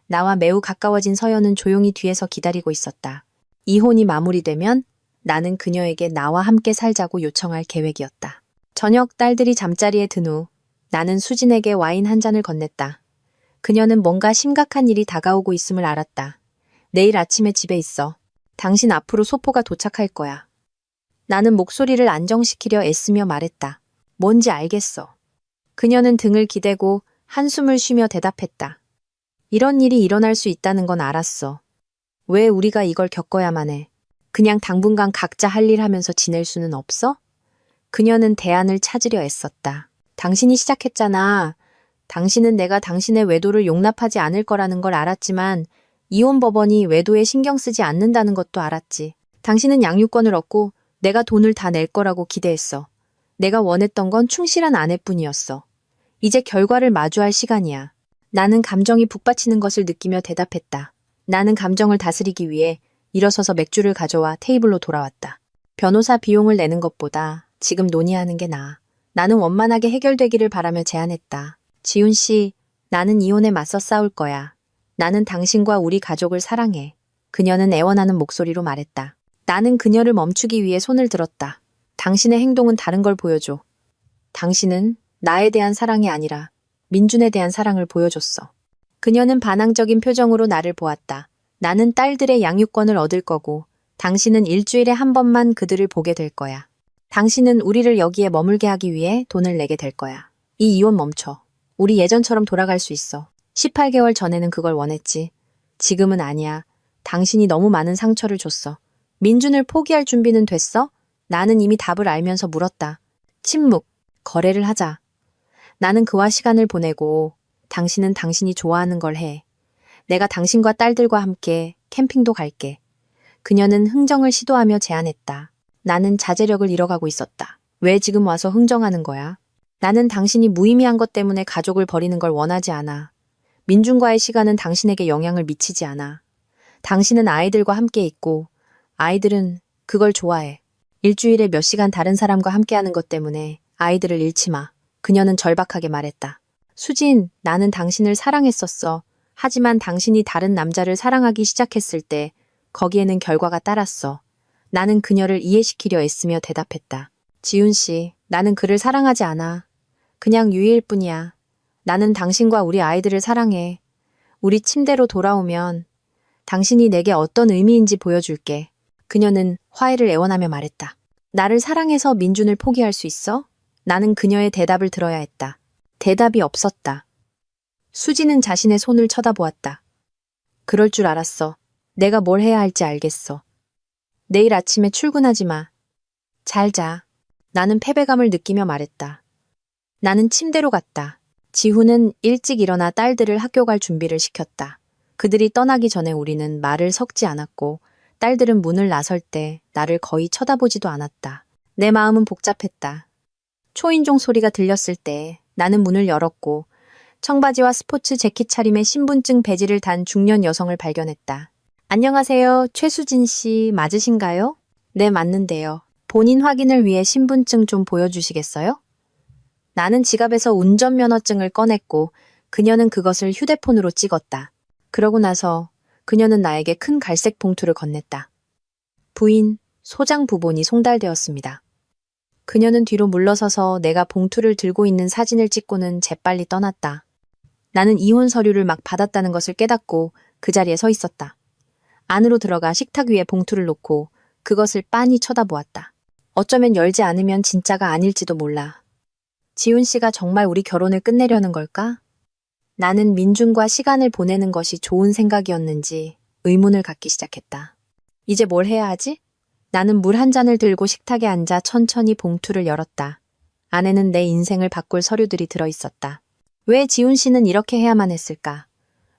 나와 매우 가까워진 서연은 조용히 뒤에서 기다리고 있었다. 이혼이 마무리되면 나는 그녀에게 나와 함께 살자고 요청할 계획이었다. 저녁 딸들이 잠자리에 든 후 나는 수진에게 와인 한 잔을 건넸다. 그녀는 뭔가 심각한 일이 다가오고 있음을 알았다. 내일 아침에 집에 있어. 당신 앞으로 소포가 도착할 거야. 나는 목소리를 안정시키려 애쓰며 말했다. 뭔지 알겠어. 그녀는 등을 기대고 한숨을 쉬며 대답했다. 이런 일이 일어날 수 있다는 건 알았어. 왜 우리가 이걸 겪어야만 해? 그냥 당분간 각자 할 일 하면서 지낼 수는 없어? 그녀는 대안을 찾으려 애썼다. 당신이 시작했잖아. 당신은 내가 당신의 외도를 용납하지 않을 거라는 걸 알았지만 이혼 법원이 외도에 신경 쓰지 않는다는 것도 알았지. 당신은 양육권을 얻고 내가 돈을 다 낼 거라고 기대했어. 내가 원했던 건 충실한 아내뿐이었어. 이제 결과를 마주할 시간이야. 나는 감정이 북받치는 것을 느끼며 대답했다. 나는 감정을 다스리기 위해 일어서서 맥주를 가져와 테이블로 돌아왔다. 변호사 비용을 내는 것보다 지금 논의하는 게 나아. 나는 원만하게 해결되기를 바라며 제안했다. 지훈 씨, 나는 이혼에 맞서 싸울 거야. 나는 당신과 우리 가족을 사랑해. 그녀는 애원하는 목소리로 말했다. 나는 그녀를 멈추기 위해 손을 들었다. 당신의 행동은 다른 걸 보여줘. 당신은 나에 대한 사랑이 아니라 민준에 대한 사랑을 보여줬어. 그녀는 반항적인 표정으로 나를 보았다. 나는 딸들의 양육권을 얻을 거고 당신은 일주일에 한 번만 그들을 보게 될 거야. 당신은 우리를 여기에 머물게 하기 위해 돈을 내게 될 거야. 이 이혼 멈춰. 우리 예전처럼 돌아갈 수 있어. 18개월 전에는 그걸 원했지. 지금은 아니야. 당신이 너무 많은 상처를 줬어. 민준을 포기할 준비는 됐어? 나는 이미 답을 알면서 물었다. 침묵. 거래를 하자. 나는 그와 시간을 보내고 당신은 당신이 좋아하는 걸 해. 내가 당신과 딸들과 함께 캠핑도 갈게. 그녀는 흥정을 시도하며 제안했다. 나는 자제력을 잃어가고 있었다. 왜 지금 와서 흥정하는 거야? 나는 당신이 무의미한 것 때문에 가족을 버리는 걸 원하지 않아. 민준과의 시간은 당신에게 영향을 미치지 않아. 당신은 아이들과 함께 있고 아이들은 그걸 좋아해. 일주일에 몇 시간 다른 사람과 함께하는 것 때문에 아이들을 잃지 마. 그녀는 절박하게 말했다. 수진, 나는 당신을 사랑했었어. 하지만 당신이 다른 남자를 사랑하기 시작했을 때 거기에는 결과가 따랐어. 나는 그녀를 이해시키려 애쓰며 대답했다. 지훈 씨, 나는 그를 사랑하지 않아. 그냥 유희일 뿐이야. 나는 당신과 우리 아이들을 사랑해. 우리 침대로 돌아오면 당신이 내게 어떤 의미인지 보여줄게. 그녀는 화해를 애원하며 말했다. 나를 사랑해서 민준을 포기할 수 있어? 나는 그녀의 대답을 들어야 했다. 대답이 없었다. 수지는 자신의 손을 쳐다보았다. 그럴 줄 알았어. 내가 뭘 해야 할지 알겠어. 내일 아침에 출근하지 마. 잘 자. 나는 패배감을 느끼며 말했다. 나는 침대로 갔다. 지훈은 일찍 일어나 딸들을 학교 갈 준비를 시켰다. 그들이 떠나기 전에 우리는 말을 섞지 않았고 딸들은 문을 나설 때 나를 거의 쳐다보지도 않았다. 내 마음은 복잡했다. 초인종 소리가 들렸을 때 나는 문을 열었고 청바지와 스포츠 재킷 차림에 신분증 배지를 단 중년 여성을 발견했다. 안녕하세요. 최수진 씨 맞으신가요? 네, 맞는데요. 본인 확인을 위해 신분증 좀 보여주시겠어요? 나는 지갑에서 운전면허증을 꺼냈고 그녀는 그것을 휴대폰으로 찍었다. 그러고 나서 그녀는 나에게 큰 갈색 봉투를 건넸다. 부인, 소장 부본이 송달되었습니다. 그녀는 뒤로 물러서서 내가 봉투를 들고 있는 사진을 찍고는 재빨리 떠났다. 나는 이혼 서류를 막 받았다는 것을 깨닫고 그 자리에 서 있었다. 안으로 들어가 식탁 위에 봉투를 놓고 그것을 빤히 쳐다보았다. 어쩌면 열지 않으면 진짜가 아닐지도 몰라. 지훈 씨가 정말 우리 결혼을 끝내려는 걸까? 나는 민준과 시간을 보내는 것이 좋은 생각이었는지 의문을 갖기 시작했다. 이제 뭘 해야 하지? 나는 물 한 잔을 들고 식탁에 앉아 천천히 봉투를 열었다. 안에는 내 인생을 바꿀 서류들이 들어있었다. 왜 지훈 씨는 이렇게 해야만 했을까?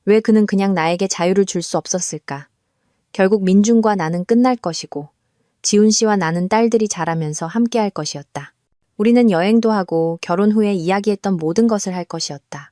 왜 그는 그냥 나에게 자유를 줄 수 없었을까? 결국 민준과 나는 끝날 것이고 지훈 씨와 나는 딸들이 자라면서 함께할 것이었다. 우리는 여행도 하고 결혼 후에 이야기했던 모든 것을 할 것이었다.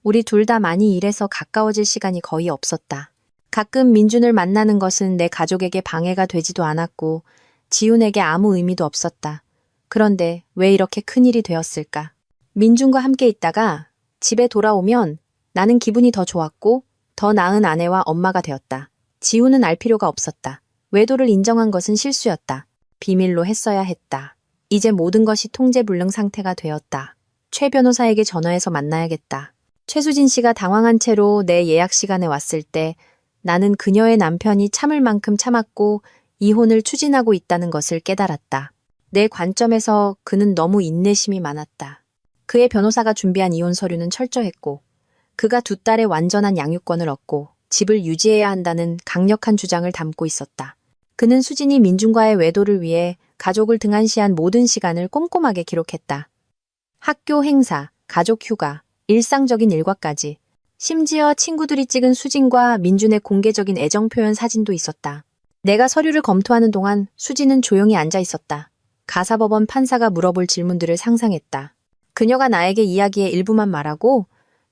우리 둘 다 많이 일해서 가까워질 시간이 거의 없었다. 가끔 민준을 만나는 것은 내 가족에게 방해가 되지도 않았고 지훈에게 아무 의미도 없었다. 그런데 왜 이렇게 큰일이 되었을까? 민준과 함께 있다가 집에 돌아오면 나는 기분이 더 좋았고 더 나은 아내와 엄마가 되었다. 지훈은 알 필요가 없었다. 외도를 인정한 것은 실수였다. 비밀로 했어야 했다. 이제 모든 것이 통제불능 상태가 되었다. 최 변호사에게 전화해서 만나야겠다. 최수진 씨가 당황한 채로 내 예약 시간에 왔을 때 나는 그녀의 남편이 참을 만큼 참았고 이혼을 추진하고 있다는 것을 깨달았다. 내 관점에서 그는 너무 인내심이 많았다. 그의 변호사가 준비한 이혼 서류는 철저했고 그가 두 딸의 완전한 양육권을 얻고 집을 유지해야 한다는 강력한 주장을 담고 있었다. 그는 수진이 민준과의 외도를 위해 가족을 등한시한 모든 시간을 꼼꼼하게 기록했다. 학교 행사, 가족 휴가, 일상적인 일과까지. 심지어 친구들이 찍은 수진과 민준의 공개적인 애정 표현 사진도 있었다. 내가 서류를 검토하는 동안 수진은 조용히 앉아 있었다. 가사법원 판사가 물어볼 질문들을 상상했다. 그녀가 나에게 이야기의 일부만 말하고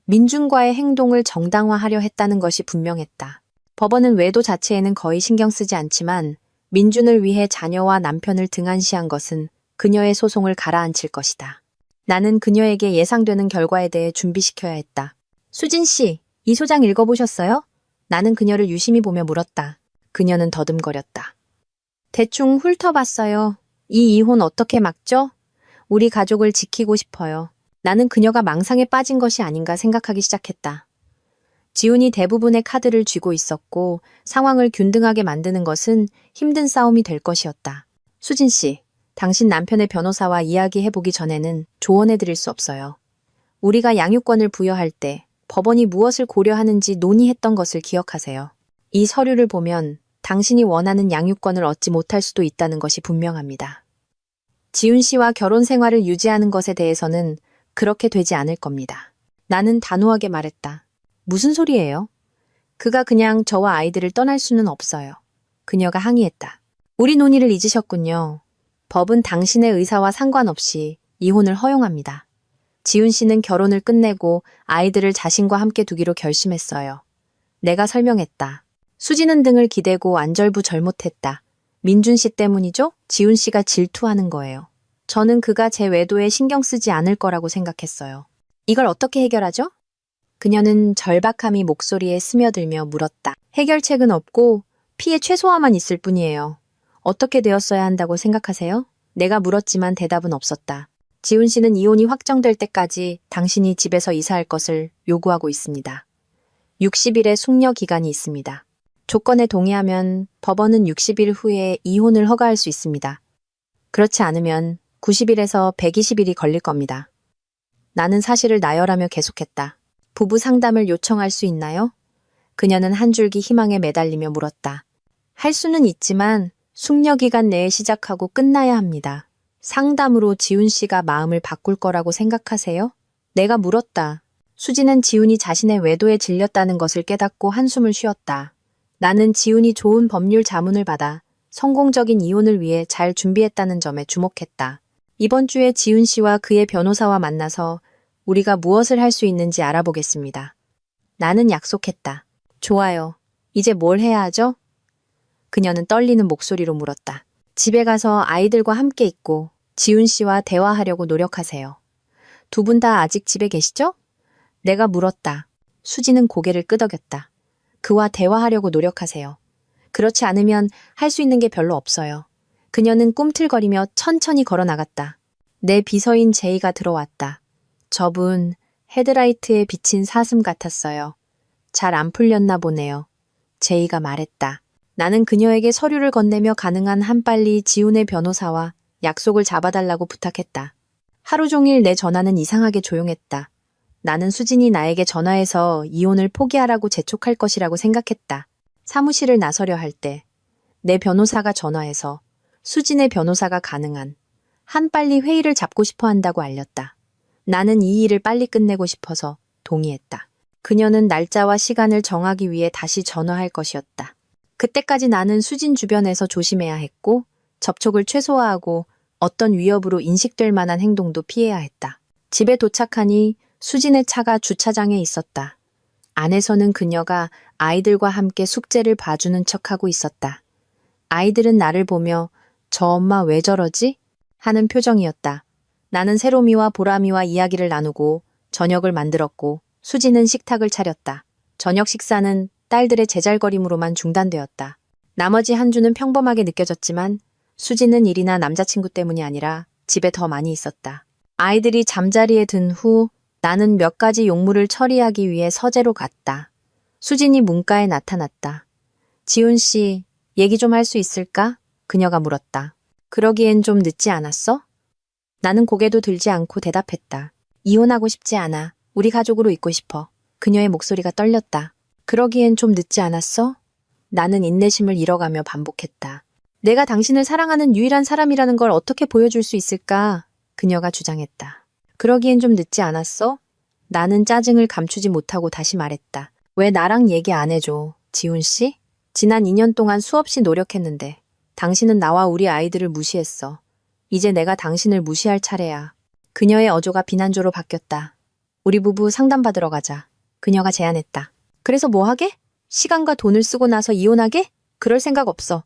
민준과의 행동을 정당화하려 했다는 것이 분명했다. 법원은 외도 자체에는 거의 신경 쓰지 않지만 민준을 위해 자녀와 남편을 등한시한 것은 그녀의 소송을 가라앉힐 것이다. 나는 그녀에게 예상되는 결과에 대해 준비시켜야 했다. 수진 씨, 이 소장 읽어보셨어요? 나는 그녀를 유심히 보며 물었다. 그녀는 더듬거렸다. 대충 훑어봤어요. 이 이혼 어떻게 막죠? 우리 가족을 지키고 싶어요. 나는 그녀가 망상에 빠진 것이 아닌가 생각하기 시작했다. 지훈이 대부분의 카드를 쥐고 있었고 상황을 균등하게 만드는 것은 힘든 싸움이 될 것이었다. 수진 씨, 당신 남편의 변호사와 이야기해보기 전에는 조언해드릴 수 없어요. 우리가 양육권을 부여할 때 법원이 무엇을 고려하는지 논의했던 것을 기억하세요. 이 서류를 보면 당신이 원하는 양육권을 얻지 못할 수도 있다는 것이 분명합니다. 지훈 씨와 결혼 생활을 유지하는 것에 대해서는 그렇게 되지 않을 겁니다. 나는 단호하게 말했다. 무슨 소리예요? 그가 그냥 저와 아이들을 떠날 수는 없어요. 그녀가 항의했다. 우리 논의를 잊으셨군요. 법은 당신의 의사와 상관없이 이혼을 허용합니다. 지훈 씨는 결혼을 끝내고 아이들을 자신과 함께 두기로 결심했어요. 내가 설명했다. 수지는 등을 기대고 안절부절못했다. 민준 씨 때문이죠? 지훈 씨가 질투하는 거예요. 저는 그가 제 외도에 신경 쓰지 않을 거라고 생각했어요. 이걸 어떻게 해결하죠? 그녀는 절박함이 목소리에 스며들며 물었다. 해결책은 없고 피해 최소화만 있을 뿐이에요. 어떻게 되었어야 한다고 생각하세요? 내가 물었지만 대답은 없었다. 지훈 씨는 이혼이 확정될 때까지 당신이 집에서 이사할 것을 요구하고 있습니다. 60일의 숙려 기간이 있습니다. 조건에 동의하면 법원은 60일 후에 이혼을 허가할 수 있습니다. 그렇지 않으면 90일에서 120일이 걸릴 겁니다. 나는 사실을 나열하며 계속했다. 부부 상담을 요청할 수 있나요? 그녀는 한 줄기 희망에 매달리며 물었다. 할 수는 있지만 숙려 기간 내에 시작하고 끝나야 합니다. 상담으로 지훈 씨가 마음을 바꿀 거라고 생각하세요? 내가 물었다. 수지는 지훈이 자신의 외도에 질렸다는 것을 깨닫고 한숨을 쉬었다. 나는 지훈이 좋은 법률 자문을 받아 성공적인 이혼을 위해 잘 준비했다는 점에 주목했다. 이번 주에 지훈 씨와 그의 변호사와 만나서 우리가 무엇을 할 수 있는지 알아보겠습니다. 나는 약속했다. 좋아요. 이제 뭘 해야 하죠? 그녀는 떨리는 목소리로 물었다. 집에 가서 아이들과 함께 있고 지훈 씨와 대화하려고 노력하세요. 두 분 다 아직 집에 계시죠? 내가 물었다. 수지는 고개를 끄덕였다. 그와 대화하려고 노력하세요. 그렇지 않으면 할 수 있는 게 별로 없어요. 그녀는 꿈틀거리며 천천히 걸어 나갔다. 내 비서인 제이가 들어왔다. 저분 헤드라이트에 비친 사슴 같았어요. 잘 안 풀렸나 보네요. 제이가 말했다. 나는 그녀에게 서류를 건네며 가능한 한빨리 지훈의 변호사와 약속을 잡아달라고 부탁했다. 하루 종일 내 전화는 이상하게 조용했다. 나는 수진이 나에게 전화해서 이혼을 포기하라고 재촉할 것이라고 생각했다. 사무실을 나서려 할 때 내 변호사가 전화해서 수진의 변호사가 가능한 한빨리 회의를 잡고 싶어 한다고 알렸다. 나는 이 일을 빨리 끝내고 싶어서 동의했다. 그녀는 날짜와 시간을 정하기 위해 다시 전화할 것이었다. 그때까지 나는 수진 주변에서 조심해야 했고 접촉을 최소화하고 어떤 위협으로 인식될 만한 행동도 피해야 했다. 집에 도착하니 수진의 차가 주차장에 있었다. 안에서는 그녀가 아이들과 함께 숙제를 봐주는 척하고 있었다. 아이들은 나를 보며 저 엄마 왜 저러지? 하는 표정이었다. 나는 세롬이와 보람이와 이야기를 나누고 저녁을 만들었고 수지는 식탁을 차렸다. 저녁 식사는 딸들의 제잘거림으로만 중단되었다. 나머지 한 주는 평범하게 느껴졌지만 수지는 일이나 남자친구 때문이 아니라 집에 더 많이 있었다. 아이들이 잠자리에 든 후 나는 몇 가지 용무를 처리하기 위해 서재로 갔다. 수진이 문가에 나타났다. 지훈 씨, 얘기 좀 할 수 있을까? 그녀가 물었다. 그러기엔 좀 늦지 않았어? 나는 고개도 들지 않고 대답했다. 이혼하고 싶지 않아. 우리 가족으로 있고 싶어. 그녀의 목소리가 떨렸다. 그러기엔 좀 늦지 않았어? 나는 인내심을 잃어가며 반복했다. 내가 당신을 사랑하는 유일한 사람이라는 걸 어떻게 보여줄 수 있을까? 그녀가 주장했다. 그러기엔 좀 늦지 않았어? 나는 짜증을 감추지 못하고 다시 말했다. 왜 나랑 얘기 안 해줘, 지훈 씨? 지난 2년 동안 수없이 노력했는데 당신은 나와 우리 아이들을 무시했어. 이제 내가 당신을 무시할 차례야. 그녀의 어조가 비난조로 바뀌었다. 우리 부부 상담받으러 가자. 그녀가 제안했다. 그래서 뭐 하게? 시간과 돈을 쓰고 나서 이혼하게? 그럴 생각 없어.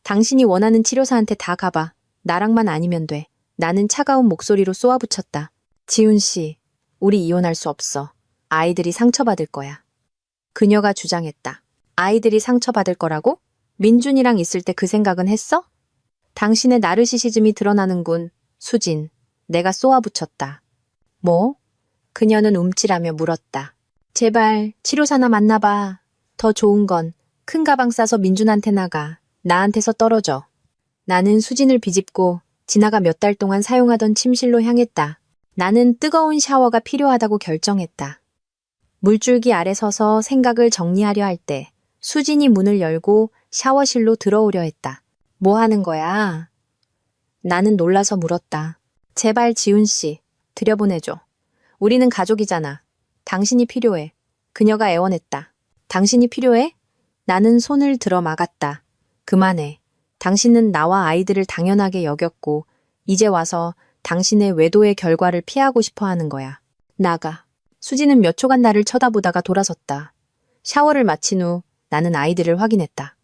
당신이 원하는 치료사한테 다 가봐. 나랑만 아니면 돼. 나는 차가운 목소리로 쏘아붙였다. 지훈 씨, 우리 이혼할 수 없어. 아이들이 상처받을 거야. 그녀가 주장했다. 아이들이 상처받을 거라고? 민준이랑 있을 때 그 생각은 했어? 당신의 나르시시즘이 드러나는군. 수진, 내가 쏘아붙였다. 뭐? 그녀는 움찔하며 물었다. 제발 치료사나 만나봐. 더 좋은 건 큰 가방 싸서 민준한테 나가. 나한테서 떨어져. 나는 수진을 비집고 진아가 몇 달 동안 사용하던 침실로 향했다. 나는 뜨거운 샤워가 필요하다고 결정했다. 물줄기 아래 서서 생각을 정리하려 할 때 수진이 문을 열고 샤워실로 들어오려 했다. 뭐 하는 거야? 나는 놀라서 물었다. 제발 지훈 씨, 들여보내줘. 우리는 가족이잖아. 당신이 필요해. 그녀가 애원했다. 당신이 필요해? 나는 손을 들어 막았다. 그만해. 당신은 나와 아이들을 당연하게 여겼고 이제 와서 당신의 외도의 결과를 피하고 싶어 하는 거야. 나가. 수지는 몇 초간 나를 쳐다보다가 돌아섰다. 샤워를 마친 후 나는 아이들을 확인했다.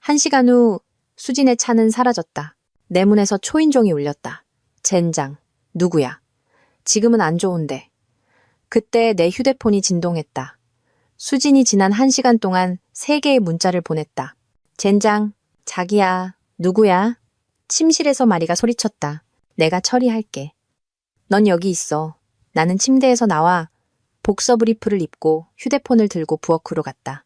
1시간 후 수진의 차는 사라졌다. 내 문에서 초인종이 울렸다. 젠장. 누구야? 지금은 안 좋은데. 그때 내 휴대폰이 진동했다. 수진이 지난 1시간 동안 3개의 문자를 보냈다. 젠장. 자기야. 누구야? 침실에서 마리가 소리쳤다. 내가 처리할게. 넌 여기 있어. 나는 침대에서 나와 복서 브리프를 입고 휴대폰을 들고 부엌으로 갔다.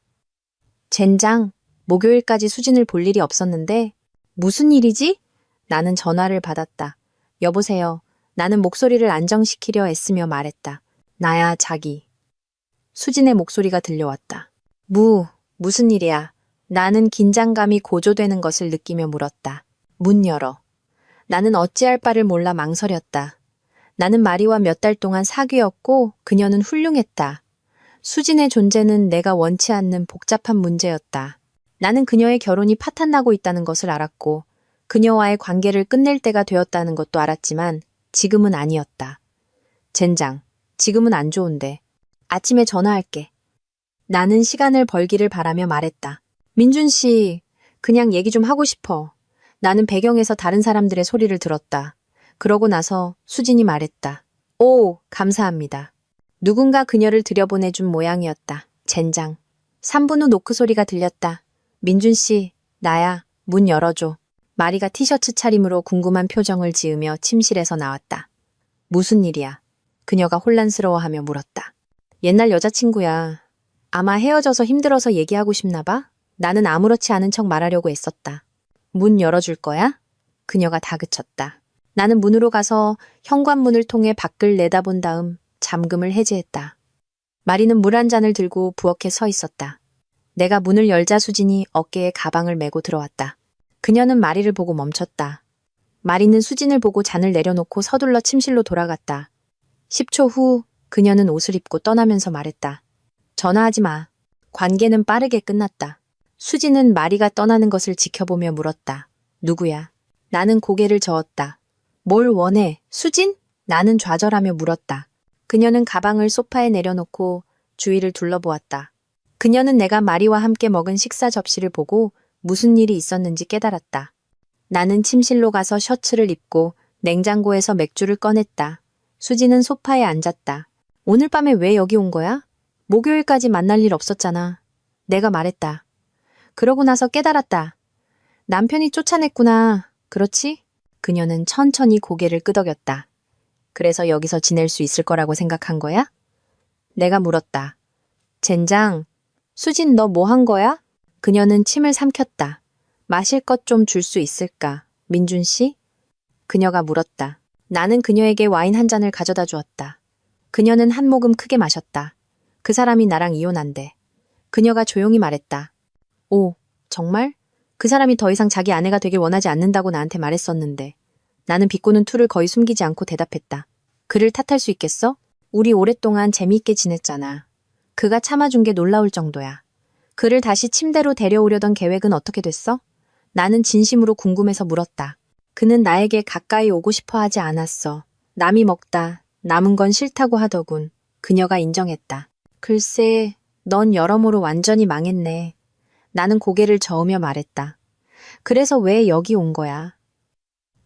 젠장. 목요일까지 수진을 볼 일이 없었는데 무슨 일이지? 나는 전화를 받았다. 여보세요. 나는 목소리를 안정시키려 애쓰며 말했다. 나야, 자기. 수진의 목소리가 들려왔다. 무슨 일이야? 나는 긴장감이 고조되는 것을 느끼며 물었다. 문 열어. 나는 어찌할 바를 몰라 망설였다. 나는 마리와 몇 달 동안 사귀었고 그녀는 훌륭했다. 수진의 존재는 내가 원치 않는 복잡한 문제였다. 나는 그녀의 결혼이 파탄나고 있다는 것을 알았고 그녀와의 관계를 끝낼 때가 되었다는 것도 알았지만 지금은 아니었다. 젠장, 지금은 안 좋은데. 아침에 전화할게. 나는 시간을 벌기를 바라며 말했다. 민준 씨, 그냥 얘기 좀 하고 싶어. 나는 배경에서 다른 사람들의 소리를 들었다. 그러고 나서 수진이 말했다. 오, 감사합니다. 누군가 그녀를 들여보내준 모양이었다. 젠장. 3분 후 노크 소리가 들렸다. 민준 씨, 나야. 문 열어줘. 마리가 티셔츠 차림으로 궁금한 표정을 지으며 침실에서 나왔다. 무슨 일이야? 그녀가 혼란스러워하며 물었다. 옛날 여자친구야. 아마 헤어져서 힘들어서 얘기하고 싶나 봐? 나는 아무렇지 않은 척 말하려고 애썼다. 문 열어줄 거야? 그녀가 다그쳤다. 나는 문으로 가서 현관문을 통해 밖을 내다본 다음 잠금을 해제했다. 마리는 물 한 잔을 들고 부엌에 서 있었다. 내가 문을 열자 수진이 어깨에 가방을 메고 들어왔다. 그녀는 마리를 보고 멈췄다. 마리는 수진을 보고 잔을 내려놓고 서둘러 침실로 돌아갔다. 10초 후 그녀는 옷을 입고 떠나면서 말했다. 전화하지 마. 관계는 빠르게 끝났다. 수진은 마리가 떠나는 것을 지켜보며 물었다. 누구야? 나는 고개를 저었다. 뭘 원해? 수진? 나는 좌절하며 물었다. 그녀는 가방을 소파에 내려놓고 주위를 둘러보았다. 그녀는 내가 마리와 함께 먹은 식사 접시를 보고 무슨 일이 있었는지 깨달았다. 나는 침실로 가서 셔츠를 입고 냉장고에서 맥주를 꺼냈다. 수진은 소파에 앉았다. 오늘 밤에 왜 여기 온 거야? 목요일까지 만날 일 없었잖아. 내가 말했다. 그러고 나서 깨달았다. 남편이 쫓아냈구나. 그렇지? 그녀는 천천히 고개를 끄덕였다. 그래서 여기서 지낼 수 있을 거라고 생각한 거야? 내가 물었다. 젠장, 수진 너 뭐 한 거야? 그녀는 침을 삼켰다. 마실 것 좀 줄 수 있을까? 민준 씨? 그녀가 물었다. 나는 그녀에게 와인 한 잔을 가져다 주었다. 그녀는 한 모금 크게 마셨다. 그 사람이 나랑 이혼한대. 그녀가 조용히 말했다. 오, 정말? 그 사람이 더 이상 자기 아내가 되길 원하지 않는다고 나한테 말했었는데. 나는 비꼬는 투를 거의 숨기지 않고 대답했다. 그를 탓할 수 있겠어? 우리 오랫동안 재미있게 지냈잖아. 그가 참아준 게 놀라울 정도야. 그를 다시 침대로 데려오려던 계획은 어떻게 됐어? 나는 진심으로 궁금해서 물었다. 그는 나에게 가까이 오고 싶어 하지 않았어. 남이 먹다 남은 건 싫다고 하더군. 그녀가 인정했다. 글쎄, 넌 여러모로 완전히 망했네. 나는 고개를 저으며 말했다. 그래서 왜 여기 온 거야?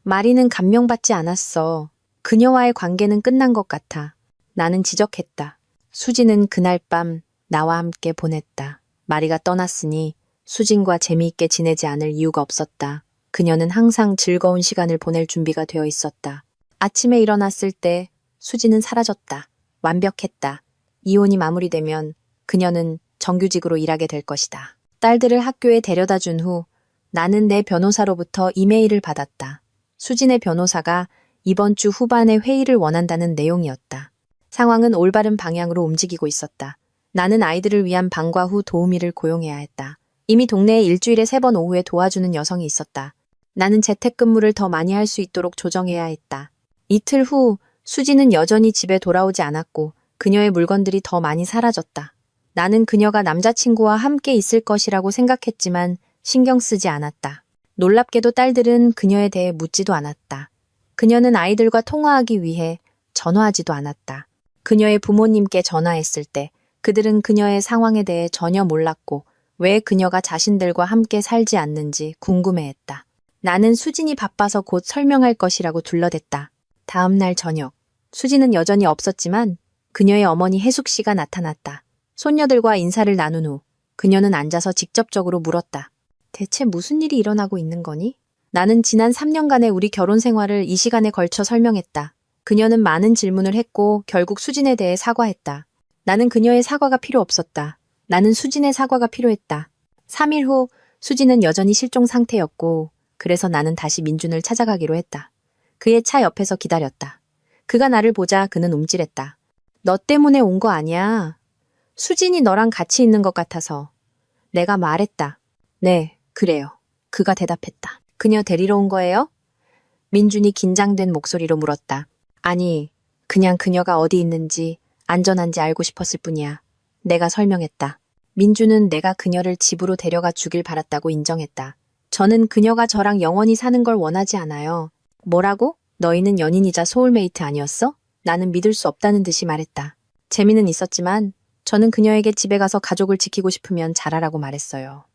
마리는 감명받지 않았어. 그녀와의 관계는 끝난 것 같아. 나는 지적했다. 수진은 그날 밤 나와 함께 보냈다. 마리가 떠났으니 수진과 재미있게 지내지 않을 이유가 없었다. 그녀는 항상 즐거운 시간을 보낼 준비가 되어 있었다. 아침에 일어났을 때 수진은 사라졌다. 완벽했다. 이혼이 마무리되면 그녀는 정규직으로 일하게 될 것이다. 딸들을 학교에 데려다 준 후 나는 내 변호사로부터 이메일을 받았다. 수진의 변호사가 이번 주 후반에 회의를 원한다는 내용이었다. 상황은 올바른 방향으로 움직이고 있었다. 나는 아이들을 위한 방과 후 도우미를 고용해야 했다. 이미 동네에 일주일에 3번 오후에 도와주는 여성이 있었다. 나는 재택근무를 더 많이 할 수 있도록 조정해야 했다. 이틀 후 수지는 여전히 집에 돌아오지 않았고 그녀의 물건들이 더 많이 사라졌다. 나는 그녀가 남자친구와 함께 있을 것이라고 생각했지만 신경 쓰지 않았다. 놀랍게도 딸들은 그녀에 대해 묻지도 않았다. 그녀는 아이들과 통화하기 위해 전화하지도 않았다. 그녀의 부모님께 전화했을 때 그들은 그녀의 상황에 대해 전혀 몰랐고 왜 그녀가 자신들과 함께 살지 않는지 궁금해했다. 나는 수진이 바빠서 곧 설명할 것이라고 둘러댔다. 다음 날 저녁, 수진은 여전히 없었지만 그녀의 어머니 혜숙 씨가 나타났다. 손녀들과 인사를 나눈 후 그녀는 앉아서 직접적으로 물었다. 대체 무슨 일이 일어나고 있는 거니? 나는 지난 3년간의 우리 결혼 생활을 이 시간에 걸쳐 설명했다. 그녀는 많은 질문을 했고 결국 수진에 대해 사과했다. 나는 그녀의 사과가 필요 없었다. 나는 수진의 사과가 필요했다. 3일 후 수진은 여전히 실종 상태였고 그래서 나는 다시 민준을 찾아가기로 했다. 그의 차 옆에서 기다렸다. 그가 나를 보자 그는 움찔했다. 너 때문에 온 거 아니야. 수진이 너랑 같이 있는 것 같아서. 내가 말했다. 네, 그래요. 그가 대답했다. 그녀 데리러 온 거예요? 민준이 긴장된 목소리로 물었다. 아니, 그냥 그녀가 어디 있는지 안전한지 알고 싶었을 뿐이야. 내가 설명했다. 민준은 내가 그녀를 집으로 데려가 주길 바랐다고 인정했다. 저는 그녀가 저랑 영원히 사는 걸 원하지 않아요. 뭐라고? 너희는 연인이자 소울메이트 아니었어? 나는 믿을 수 없다는 듯이 말했다. 재미는 있었지만 저는 그녀에게 집에 가서 가족을 지키고 싶으면 잘하라고 말했어요.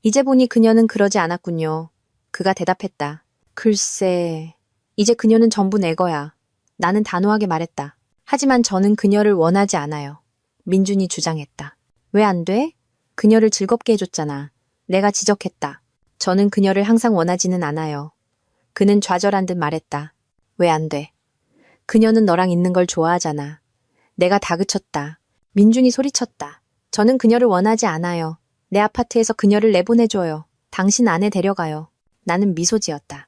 이제 보니 그녀는 그러지 않았군요. 그가 대답했다. 글쎄, 이제 그녀는 전부 내 거야. 나는 단호하게 말했다. 하지만 저는 그녀를 원하지 않아요. 민준이 주장했다. 왜 안 돼? 그녀를 즐겁게 해줬잖아. 내가 지적했다. 저는 그녀를 항상 원하지는 않아요. 그는 좌절한 듯 말했다. 왜 안 돼? 그녀는 너랑 있는 걸 좋아하잖아. 내가 다그쳤다. 민준이 소리쳤다. 저는 그녀를 원하지 않아요. 내 아파트에서 그녀를 내보내줘요. 당신 안에 데려가요. 나는 미소 지었다.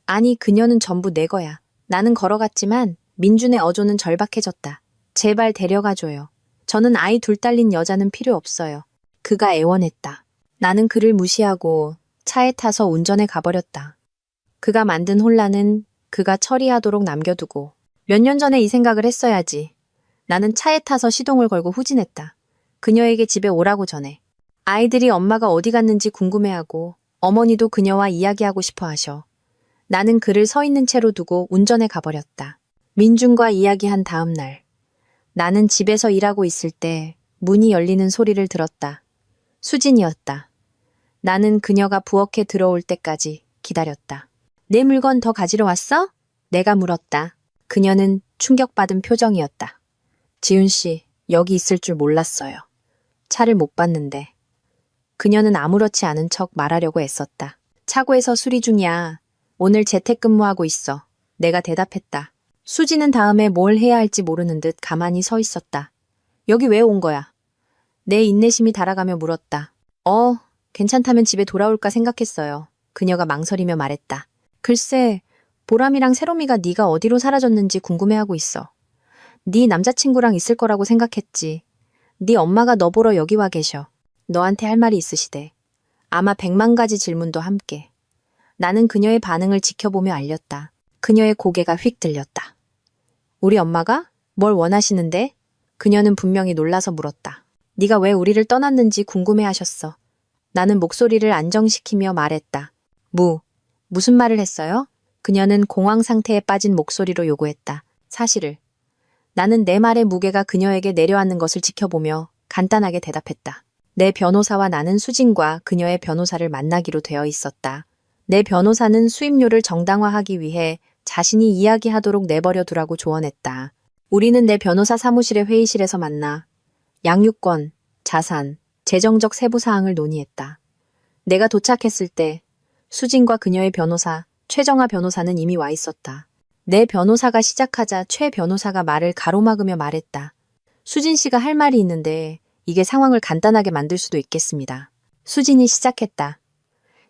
아니, 그녀는 전부 내 거야. 나는 걸어갔지만 민준의 어조는 절박해졌다. 제발 데려가줘요. 저는 아이 둘 딸린 여자는 필요 없어요. 그가 애원했다. 나는 그를 무시하고 차에 타서 운전해 가버렸다. 그가 만든 혼란은 그가 처리하도록 남겨두고 몇 년 전에 이 생각을 했어야지. 나는 차에 타서 시동을 걸고 후진했다. 그녀에게 집에 오라고 전해. 아이들이 엄마가 어디 갔는지 궁금해하고 어머니도 그녀와 이야기하고 싶어 하셔. 나는 그를 서 있는 채로 두고 운전해 가버렸다. 민준과 이야기한 다음 날. 나는 집에서 일하고 있을 때 문이 열리는 소리를 들었다. 수진이었다. 나는 그녀가 부엌에 들어올 때까지 기다렸다. 내 물건 더 가지러 왔어? 내가 물었다. 그녀는 충격받은 표정이었다. 지훈 씨, 여기 있을 줄 몰랐어요. 차를 못 봤는데. 그녀는 아무렇지 않은 척 말하려고 애썼다. 차고에서 수리 중이야. 오늘 재택근무하고 있어. 내가 대답했다. 수지는 다음에 뭘 해야 할지 모르는 듯 가만히 서 있었다. 여기 왜 온 거야? 내 인내심이 달아가며 물었다. 괜찮다면 집에 돌아올까 생각했어요. 그녀가 망설이며 말했다. 글쎄, 보람이랑 세롬이가 네가 어디로 사라졌는지 궁금해하고 있어. 네 남자친구랑 있을 거라고 생각했지. 네 엄마가 너 보러 여기 와 계셔. 너한테 할 말이 있으시대. 아마 100만 가지 질문도 함께. 나는 그녀의 반응을 지켜보며 알렸다. 그녀의 고개가 휙 들렸다. 우리 엄마가? 뭘 원하시는데? 그녀는 분명히 놀라서 물었다. 네가 왜 우리를 떠났는지 궁금해하셨어. 나는 목소리를 안정시키며 말했다. 무슨 말을 했어요? 그녀는 공황 상태에 빠진 목소리로 요구했다. 사실을. 나는 내 말의 무게가 그녀에게 내려앉는 것을 지켜보며 간단하게 대답했다. 내 변호사와 나는 수진과 그녀의 변호사를 만나기로 되어 있었다. 내 변호사는 수임료를 정당화하기 위해 자신이 이야기하도록 내버려 두라고 조언했다. 우리는 내 변호사 사무실의 회의실에서 만나 양육권, 자산, 재정적 세부 사항을 논의했다. 내가 도착했을 때 수진과 그녀의 변호사, 최정아 변호사는 이미 와 있었다. 내 변호사가 시작하자 최 변호사가 말을 가로막으며 말했다. 수진 씨가 할 말이 있는데 이게 상황을 간단하게 만들 수도 있겠습니다. 수진이 시작했다.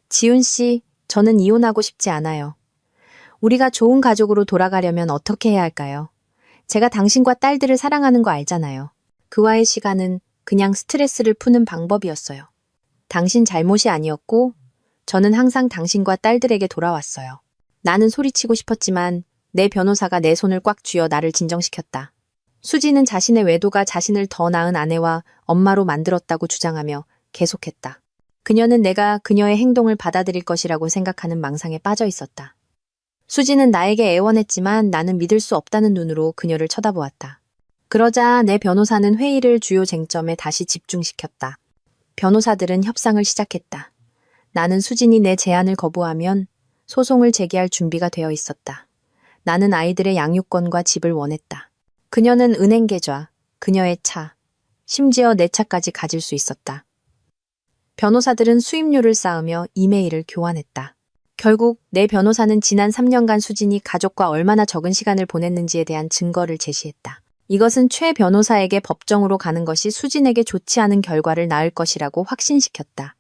지훈 씨, 저는 이혼하고 싶지 않아요. 우리가 좋은 가족으로 돌아가려면 어떻게 해야 할까요? 제가 당신과 딸들을 사랑하는 거 알잖아요. 그와의 시간은 그냥 스트레스를 푸는 방법이었어요. 당신 잘못이 아니었고 저는 항상 당신과 딸들에게 돌아왔어요. 나는 소리치고 싶었지만 내 변호사가 내 손을 꽉 쥐어 나를 진정시켰다. 수지는 자신의 외도가 자신을 더 나은 아내와 엄마로 만들었다고 주장하며 계속했다. 그녀는 내가 그녀의 행동을 받아들일 것이라고 생각하는 망상에 빠져 있었다. 수지는 나에게 애원했지만 나는 믿을 수 없다는 눈으로 그녀를 쳐다보았다. 그러자 내 변호사는 회의를 주요 쟁점에 다시 집중시켰다. 변호사들은 협상을 시작했다. 나는 수진이 내 제안을 거부하면 소송을 제기할 준비가 되어 있었다. 나는 아이들의 양육권과 집을 원했다. 그녀는 은행 계좌, 그녀의 차, 심지어 내 차까지 가질 수 있었다. 변호사들은 수임료를 쌓으며 이메일을 교환했다. 결국 내 변호사는 지난 3년간 수진이 가족과 얼마나 적은 시간을 보냈는지에 대한 증거를 제시했다. 이것은 최 변호사에게 법정으로 가는 것이 수진에게 좋지 않은 결과를 낳을 것이라고 확신시켰다.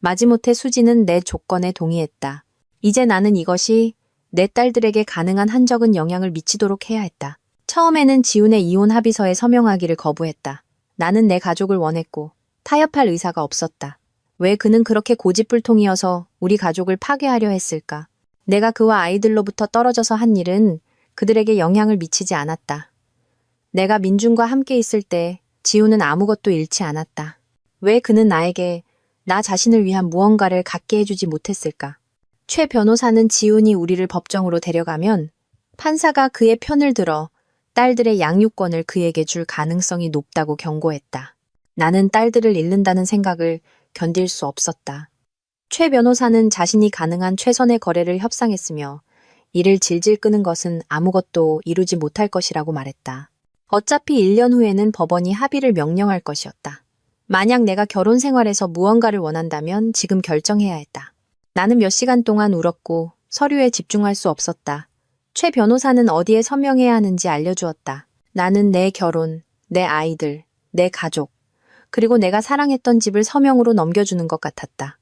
마지못해 수진은 내 조건에 동의했다. 이제 나는 이것이 내 딸들에게 가능한 한적은 영향을 미치도록 해야 했다. 처음에는 지훈의 이혼 합의서에 서명하기를 거부했다. 나는 내 가족을 원했고 타협할 의사가 없었다. 왜 그는 그렇게 고집불통이어서 우리 가족을 파괴하려 했을까? 내가 그와 아이들로부터 떨어져서 한 일은 그들에게 영향을 미치지 않았다. 내가 민준과 함께 있을 때 지훈은 아무것도 잃지 않았다. 왜 그는 나에게 나 자신을 위한 무언가를 갖게 해주지 못했을까? 최 변호사는 지훈이 우리를 법정으로 데려가면 판사가 그의 편을 들어 딸들의 양육권을 그에게 줄 가능성이 높다고 경고했다. 나는 딸들을 잃는다는 생각을 견딜 수 없었다. 최 변호사는 자신이 가능한 최선의 거래를 협상했으며 이를 질질 끄는 것은 아무것도 이루지 못할 것이라고 말했다. 어차피 1년 후에는 법원이 합의를 명령할 것이었다. 만약 내가 결혼 생활에서 무언가를 원한다면 지금 결정해야 했다. 나는 몇 시간 동안 울었고 서류에 집중할 수 없었다. 최 변호사는 어디에 서명해야 하는지 알려주었다. 나는 내 결혼, 내 아이들, 내 가족, 그리고 내가 사랑했던 집을 서명으로 넘겨주는 것 같았다.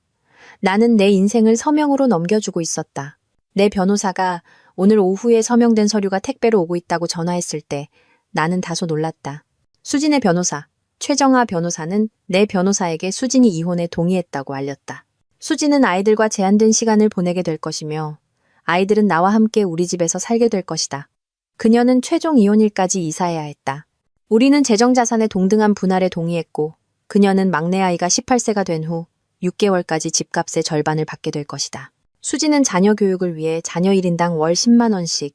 나는 내 인생을 서명으로 넘겨주고 있었다. 내 변호사가 오늘 오후에 서명된 서류가 택배로 오고 있다고 전화했을 때 나는 다소 놀랐다. 수진의 변호사, 최정아 변호사는 내 변호사에게 수진이 이혼에 동의했다고 알렸다. 수진은 아이들과 제한된 시간을 보내게 될 것이며 아이들은 나와 함께 우리 집에서 살게 될 것이다. 그녀는 최종 이혼일까지 이사해야 했다. 우리는 재정자산의 동등한 분할에 동의했고 그녀는 막내 아이가 18세가 된 후 6개월까지 집값의 절반을 받게 될 것이다. 수지는 자녀 교육을 위해 자녀 1인당 월 10만 원씩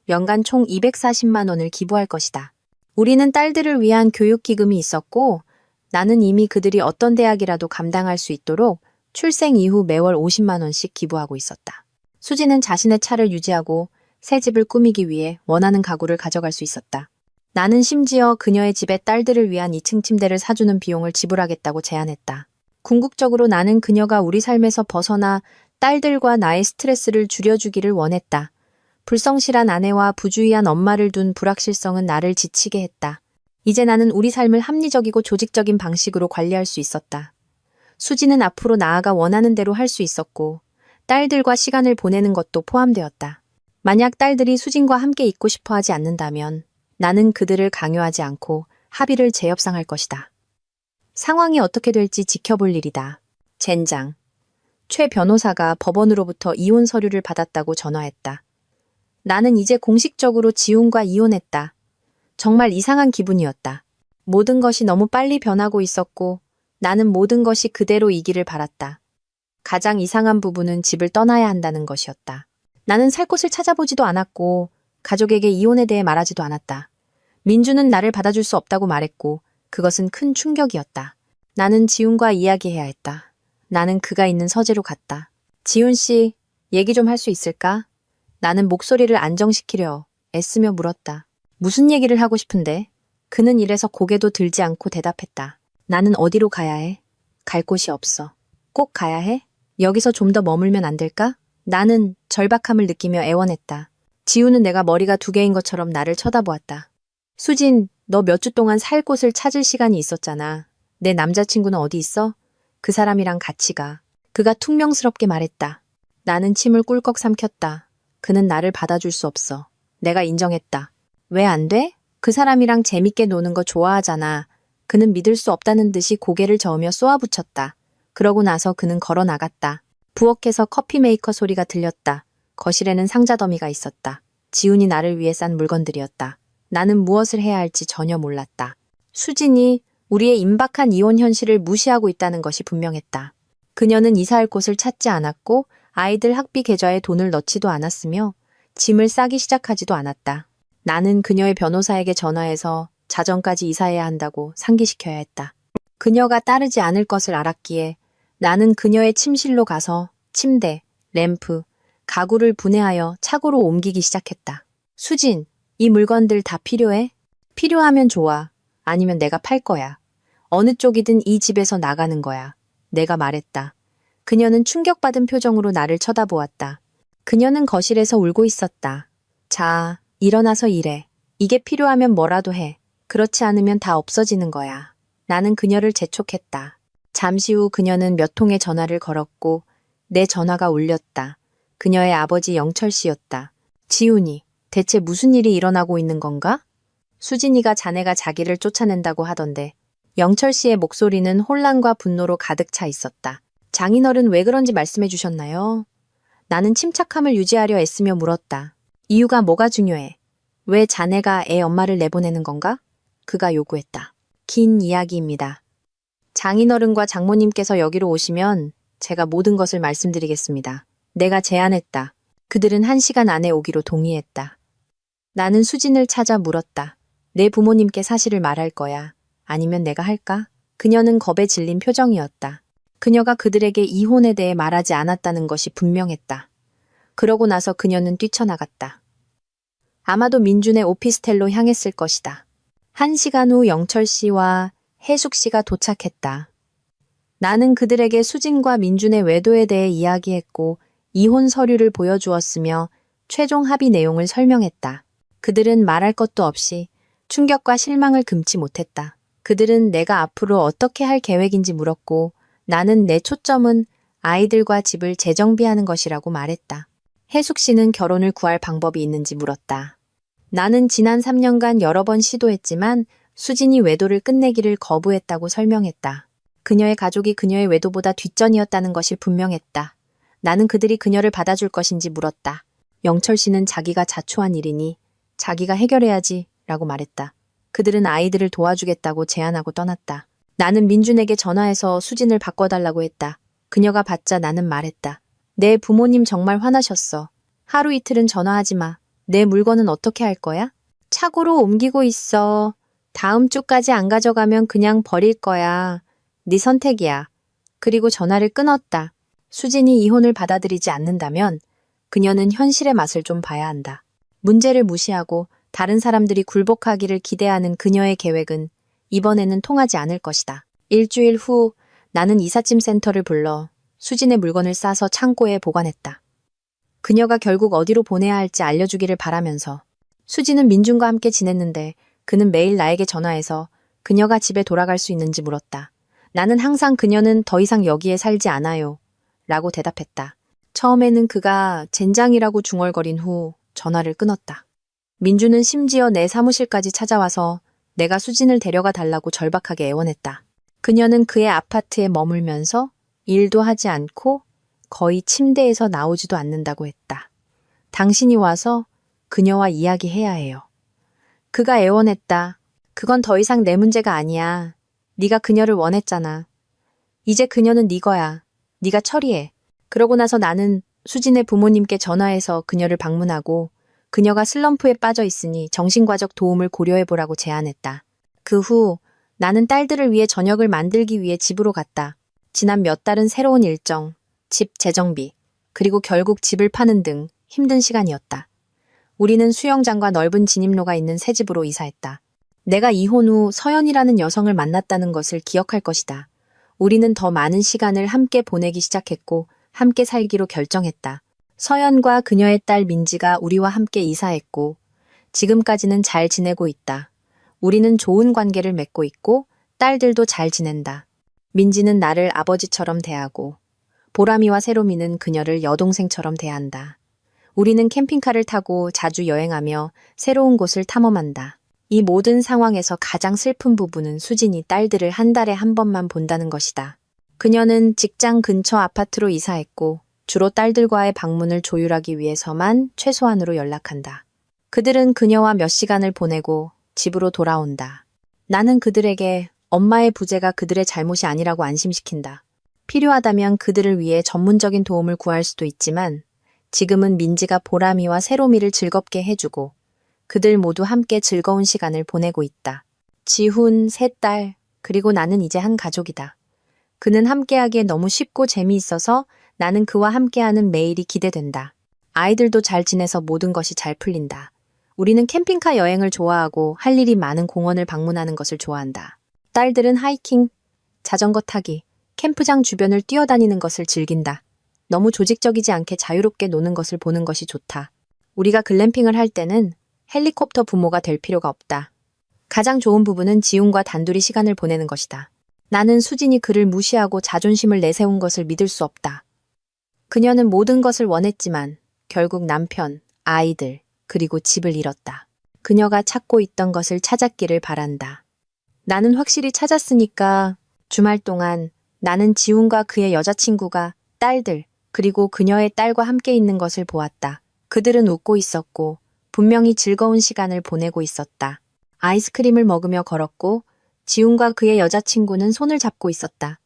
연간 총 240만 원을 기부할 것이다. 우리는 딸들을 위한 교육기금이 있었고 나는 이미 그들이 어떤 대학이라도 감당할 수 있도록 출생 이후 매월 50만 원씩 기부하고 있었다. 수지는 자신의 차를 유지하고 새 집을 꾸미기 위해 원하는 가구를 가져갈 수 있었다. 나는 심지어 그녀의 집에 딸들을 위한 2층 침대를 사주는 비용을 지불하겠다고 제안했다. 궁극적으로 나는 그녀가 우리 삶에서 벗어나 딸들과 나의 스트레스를 줄여주기를 원했다. 불성실한 아내와 부주의한 엄마를 둔 불확실성은 나를 지치게 했다. 이제 나는 우리 삶을 합리적이고 조직적인 방식으로 관리할 수 있었다. 수지는 앞으로 나아가 원하는 대로 할 수 있었고 딸들과 시간을 보내는 것도 포함되었다. 만약 딸들이 수진과 함께 있고 싶어 하지 않는다면 나는 그들을 강요하지 않고 합의를 재협상할 것이다. 상황이 어떻게 될지 지켜볼 일이다. 젠장. 최 변호사가 법원으로부터 이혼 서류를 받았다고 전화했다. 나는 이제 공식적으로 지훈과 이혼했다. 정말 이상한 기분이었다. 모든 것이 너무 빨리 변하고 있었고 나는 모든 것이 그대로이기를 바랐다. 가장 이상한 부분은 집을 떠나야 한다는 것이었다. 나는 살 곳을 찾아보지도 않았고 가족에게 이혼에 대해 말하지도 않았다. 민주는 나를 받아줄 수 없다고 말했고 그것은 큰 충격이었다. 나는 지훈과 이야기해야 했다. 나는 그가 있는 서재로 갔다. 지훈 씨, 얘기 좀 할 수 있을까? 나는 목소리를 안정시키려 애쓰며 물었다. 무슨 얘기를 하고 싶은데? 그는 이래서 고개도 들지 않고 대답했다. 나는 어디로 가야 해? 갈 곳이 없어. 꼭 가야 해? 여기서 좀 더 머물면 안 될까? 나는 절박함을 느끼며 애원했다. 지우는 내가 머리가 두 개인 것처럼 나를 쳐다보았다. 수진, 너 몇 주 동안 살 곳을 찾을 시간이 있었잖아. 내 남자친구는 어디 있어? 그 사람이랑 같이 가. 그가 퉁명스럽게 말했다. 나는 침을 꿀꺽 삼켰다. 그는 나를 받아줄 수 없어. 내가 인정했다. 왜 안 돼? 그 사람이랑 재밌게 노는 거 좋아하잖아. 그는 믿을 수 없다는 듯이 고개를 저으며 쏘아붙였다. 그러고 나서 그는 걸어 나갔다. 부엌에서 커피 메이커 소리가 들렸다. 거실에는 상자 더미가 있었다. 지훈이 나를 위해 싼 물건들이었다. 나는 무엇을 해야 할지 전혀 몰랐다. 수진이 우리의 임박한 이혼 현실을 무시하고 있다는 것이 분명했다. 그녀는 이사할 곳을 찾지 않았고 아이들 학비 계좌에 돈을 넣지도 않았으며 짐을 싸기 시작하지도 않았다. 나는 그녀의 변호사에게 전화해서 자정까지 이사해야 한다고 상기시켜야 했다. 그녀가 따르지 않을 것을 알았기에 나는 그녀의 침실로 가서 침대, 램프, 가구를 분해하여 차고로 옮기기 시작했다. 수진, 이 물건들 다 필요해? 필요하면 좋아. 아니면 내가 팔 거야. 어느 쪽이든 이 집에서 나가는 거야. 내가 말했다. 그녀는 충격받은 표정으로 나를 쳐다보았다. 그녀는 거실에서 울고 있었다. 자, 일어나서 일해. 이게 필요하면 뭐라도 해. 그렇지 않으면 다 없어지는 거야. 나는 그녀를 재촉했다. 잠시 후 그녀는 몇 통의 전화를 걸었고 내 전화가 울렸다. 그녀의 아버지 영철 씨였다. 지훈이, 대체 무슨 일이 일어나고 있는 건가? 수진이가 자네가 자기를 쫓아낸다고 하던데. 영철 씨의 목소리는 혼란과 분노로 가득 차 있었다. 장인어른 왜 그런지 말씀해 주셨나요? 나는 침착함을 유지하려 애쓰며 물었다. 이유가 뭐가 중요해? 왜 자네가 애 엄마를 내보내는 건가? 그가 요구했다. 긴 이야기입니다. 장인어른과 장모님께서 여기로 오시면 제가 모든 것을 말씀드리겠습니다. 내가 제안했다. 그들은 1시간 안에 오기로 동의했다. 나는 수진을 찾아 물었다. 내 부모님께 사실을 말할 거야. 아니면 내가 할까? 그녀는 겁에 질린 표정이었다. 그녀가 그들에게 이혼에 대해 말하지 않았다는 것이 분명했다. 그러고 나서 그녀는 뛰쳐나갔다. 아마도 민준의 오피스텔로 향했을 것이다. 1시간 후 영철 씨와 혜숙 씨가 도착했다. 나는 그들에게 수진과 민준의 외도에 대해 이야기했고 이혼 서류를 보여주었으며 최종 합의 내용을 설명했다. 그들은 말할 것도 없이 충격과 실망을 금치 못했다. 그들은 내가 앞으로 어떻게 할 계획인지 물었고 나는 내 초점은 아이들과 집을 재정비하는 것이라고 말했다. 혜숙 씨는 결혼을 구할 방법이 있는지 물었다. 나는 지난 3년간 여러 번 시도했지만 수진이 외도를 끝내기를 거부했다고 설명했다. 그녀의 가족이 그녀의 외도보다 뒷전이었다는 것이 분명했다. 나는 그들이 그녀를 받아줄 것인지 물었다. 영철 씨는 자기가 자초한 일이니 자기가 해결해야지 라고 말했다. 그들은 아이들을 도와주겠다고 제안하고 떠났다. 나는 민준에게 전화해서 수진을 바꿔달라고 했다. 그녀가 받자 나는 말했다. 내 부모님 정말 화나셨어. 하루 이틀은 전화하지 마. 내 물건은 어떻게 할 거야? 차고로 옮기고 있어. 다음 주까지 안 가져가면 그냥 버릴 거야. 네 선택이야. 그리고 전화를 끊었다. 수진이 이혼을 받아들이지 않는다면 그녀는 현실의 맛을 좀 봐야 한다. 문제를 무시하고 다른 사람들이 굴복하기를 기대하는 그녀의 계획은 이번에는 통하지 않을 것이다. 일주일 후 나는 이삿짐 센터를 불러 수진의 물건을 싸서 창고에 보관했다. 그녀가 결국 어디로 보내야 할지 알려주기를 바라면서 수진은 민준과 함께 지냈는데 그는 매일 나에게 전화해서 그녀가 집에 돌아갈 수 있는지 물었다. 나는 항상 그녀는 더 이상 여기에 살지 않아요. 라고 대답했다. 처음에는 그가 젠장이라고 중얼거린 후 전화를 끊었다. 민준은 심지어 내 사무실까지 찾아와서 내가 수진을 데려가 달라고 절박하게 애원했다. 그녀는 그의 아파트에 머물면서 일도 하지 않고 거의 침대에서 나오지도 않는다고 했다. 당신이 와서 그녀와 이야기해야 해요. 그가 애원했다. 그건 더 이상 내 문제가 아니야. 네가 그녀를 원했잖아. 이제 그녀는 네 거야. 네가 처리해. 그러고 나서 나는 수진의 부모님께 전화해서 그녀를 방문하고 그녀가 슬럼프에 빠져 있으니 정신과적 도움을 고려해보라고 제안했다. 그 후 나는 딸들을 위해 저녁을 만들기 위해 집으로 갔다. 지난 몇 달은 새로운 일정, 집 재정비, 그리고 결국 집을 파는 등 힘든 시간이었다. 우리는 수영장과 넓은 진입로가 있는 새 집으로 이사했다. 내가 이혼 후 서연이라는 여성을 만났다는 것을 기억할 것이다. 우리는 더 많은 시간을 함께 보내기 시작했고 함께 살기로 결정했다. 서연과 그녀의 딸 민지가 우리와 함께 이사했고 지금까지는 잘 지내고 있다. 우리는 좋은 관계를 맺고 있고 딸들도 잘 지낸다. 민지는 나를 아버지처럼 대하고 보람이와 세롬이는 그녀를 여동생처럼 대한다. 우리는 캠핑카를 타고 자주 여행하며 새로운 곳을 탐험한다. 이 모든 상황에서 가장 슬픈 부분은 수진이 딸들을 한 달에 한 번만 본다는 것이다. 그녀는 직장 근처 아파트로 이사했고 주로 딸들과의 방문을 조율하기 위해서만 최소한으로 연락한다. 그들은 그녀와 몇 시간을 보내고 집으로 돌아온다. 나는 그들에게 엄마의 부재가 그들의 잘못이 아니라고 안심시킨다. 필요하다면 그들을 위해 전문적인 도움을 구할 수도 있지만 지금은 민지가 보람이와 세롬이를 즐겁게 해주고 그들 모두 함께 즐거운 시간을 보내고 있다. 지훈, 세 딸, 그리고 나는 이제 한 가족이다. 그는 함께하기에 너무 쉽고 재미있어서 나는 그와 함께하는 매일이 기대된다. 아이들도 잘 지내서 모든 것이 잘 풀린다. 우리는 캠핑카 여행을 좋아하고 할 일이 많은 공원을 방문하는 것을 좋아한다. 딸들은 하이킹, 자전거 타기, 캠프장 주변을 뛰어다니는 것을 즐긴다. 너무 조직적이지 않게 자유롭게 노는 것을 보는 것이 좋다. 우리가 글램핑을 할 때는 헬리콥터 부모가 될 필요가 없다. 가장 좋은 부분은 지훈과 단둘이 시간을 보내는 것이다. 나는 수진이 그를 무시하고 자존심을 내세운 것을 믿을 수 없다. 그녀는 모든 것을 원했지만 결국 남편, 아이들, 그리고 집을 잃었다. 그녀가 찾고 있던 것을 찾았기를 바란다. 나는 확실히 찾았으니까 주말 동안 나는 지훈과 그의 여자친구가 딸들, 그리고 그녀의 딸과 함께 있는 것을 보았다. 그들은 웃고 있었고 분명히 즐거운 시간을 보내고 있었다. 아이스크림을 먹으며 걸었고 지훈과 그의 여자친구는 손을 잡고 있었다.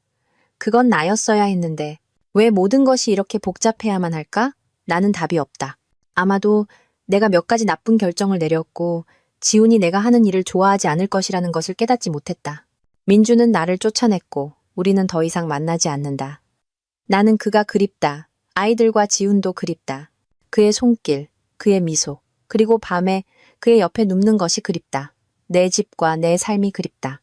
그건 나였어야 했는데 왜 모든 것이 이렇게 복잡해야만 할까? 나는 답이 없다. 아마도 내가 몇 가지 나쁜 결정을 내렸고 지훈이 내가 하는 일을 좋아하지 않을 것이라는 것을 깨닫지 못했다. 민주는 나를 쫓아냈고 우리는 더 이상 만나지 않는다. 나는 그가 그립다. 아이들과 지훈도 그립다. 그의 손길, 그의 미소, 그리고 밤에 그의 옆에 눕는 것이 그립다. 내 집과 내 삶이 그립다.